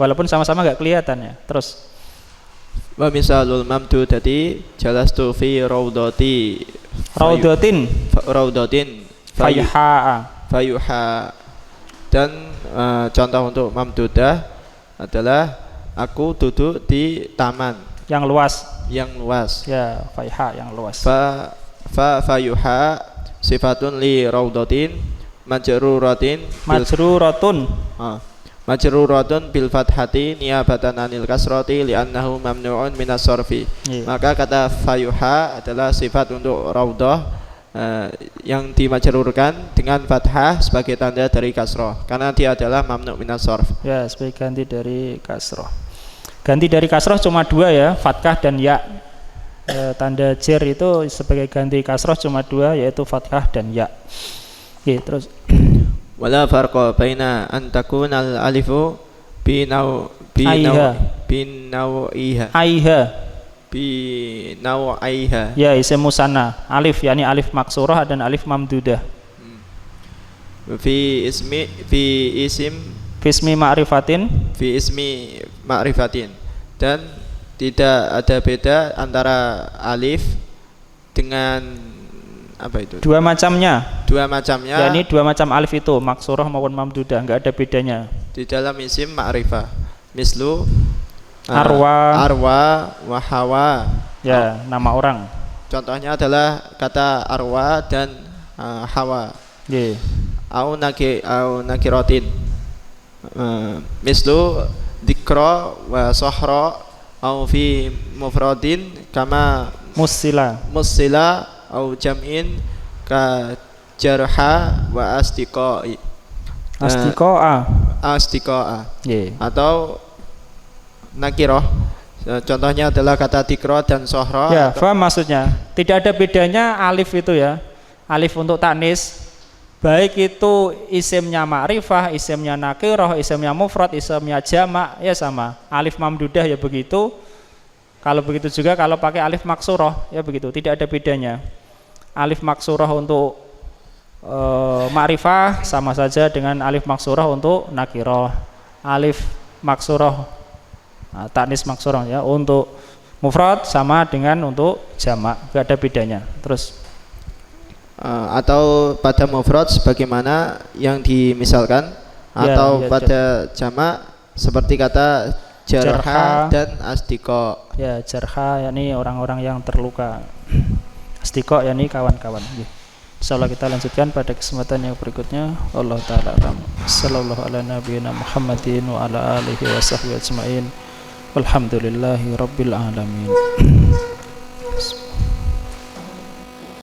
Walaupun sama-sama enggak kelihatan ya. Terus Wa misalul mamdudati jalastu fi raudati raudatin raudatin fayha. fayuha. Dan contoh untuk mamdudah adalah aku duduk di taman yang luas yang luas. ya, fayha yang luas. Fayuha sifatun li raudatin majruratin Majruratun majruratun bil fathati niyabatan anil kasrati li'annahu mamnu'un minas sarfi. Iya. Maka kata fayuha adalah sifat untuk raudah yang dimajrurkan dengan fathah sebagai tanda dari kasrah karena dia adalah mamnu' minas sarf. Ya, sebagai ganti dari kasroh. Ganti dari kasroh cuma dua ya, fathah dan ya. Tanda jar itu sebagai ganti kasroh cuma dua, yaitu fathah dan ya. Oke, terus Wala farqa baina an takuna al alifu Aiha. binawaiha. Ya, isim musanna. Alif yakni alif maksurah dan alif mamdudah. Fi isim Fismi ma'rifatin fi ismi ma'rifatin. Dan tidak ada beda antara alif dengan apa itu? Dua macamnya. Dua macamnya. Ya, ini dua macam alif itu, maksurah maupun mamdudah, enggak ada bedanya. Di dalam isim ma'rifah. Mislu arwa wa hawa. Ya, nama orang. Contohnya adalah kata arwa dan hawa. Nggih. Au nakiratin. Mislu dzikra wa sahra au fi mufradin kama Musila au jam'in ka jarha wa astiqai. Astiqaa. Nggih. Atau nakirah. Contohnya adalah kata dikra dan sohra. Ya, faham maksudnya. Tidak ada bedanya alif itu ya. Alif untuk tanis, baik itu isimnya ma'rifah, isimnya nakirah, isimnya mufrad, isimnya jamak, ya sama. Alif mamdudah ya begitu. Kalau begitu juga kalau pakai alif maksurah ya begitu, tidak ada bedanya. Alif maksurah untuk ma'rifah sama saja dengan alif maksurah untuk nakirah. Alif maksurah tanis maksurah ya untuk mufrad sama dengan untuk jamak, tidak ada bedanya. Terus atau pada mufrad sebagaimana yang dimisalkan, atau ya, pada jamak seperti kata jarha dan asdiqa. Ya, jarha yakni orang-orang yang terluka. Asdiqa yakni kawan-kawan. Insyaallah kita lanjutkan pada kesempatan yang berikutnya. Allah taala alam. Sallallahu ala nabiyina Muhammadin wa ala alihi wa sahbihi ajmain. Walhamdulillahi rabbil alamin.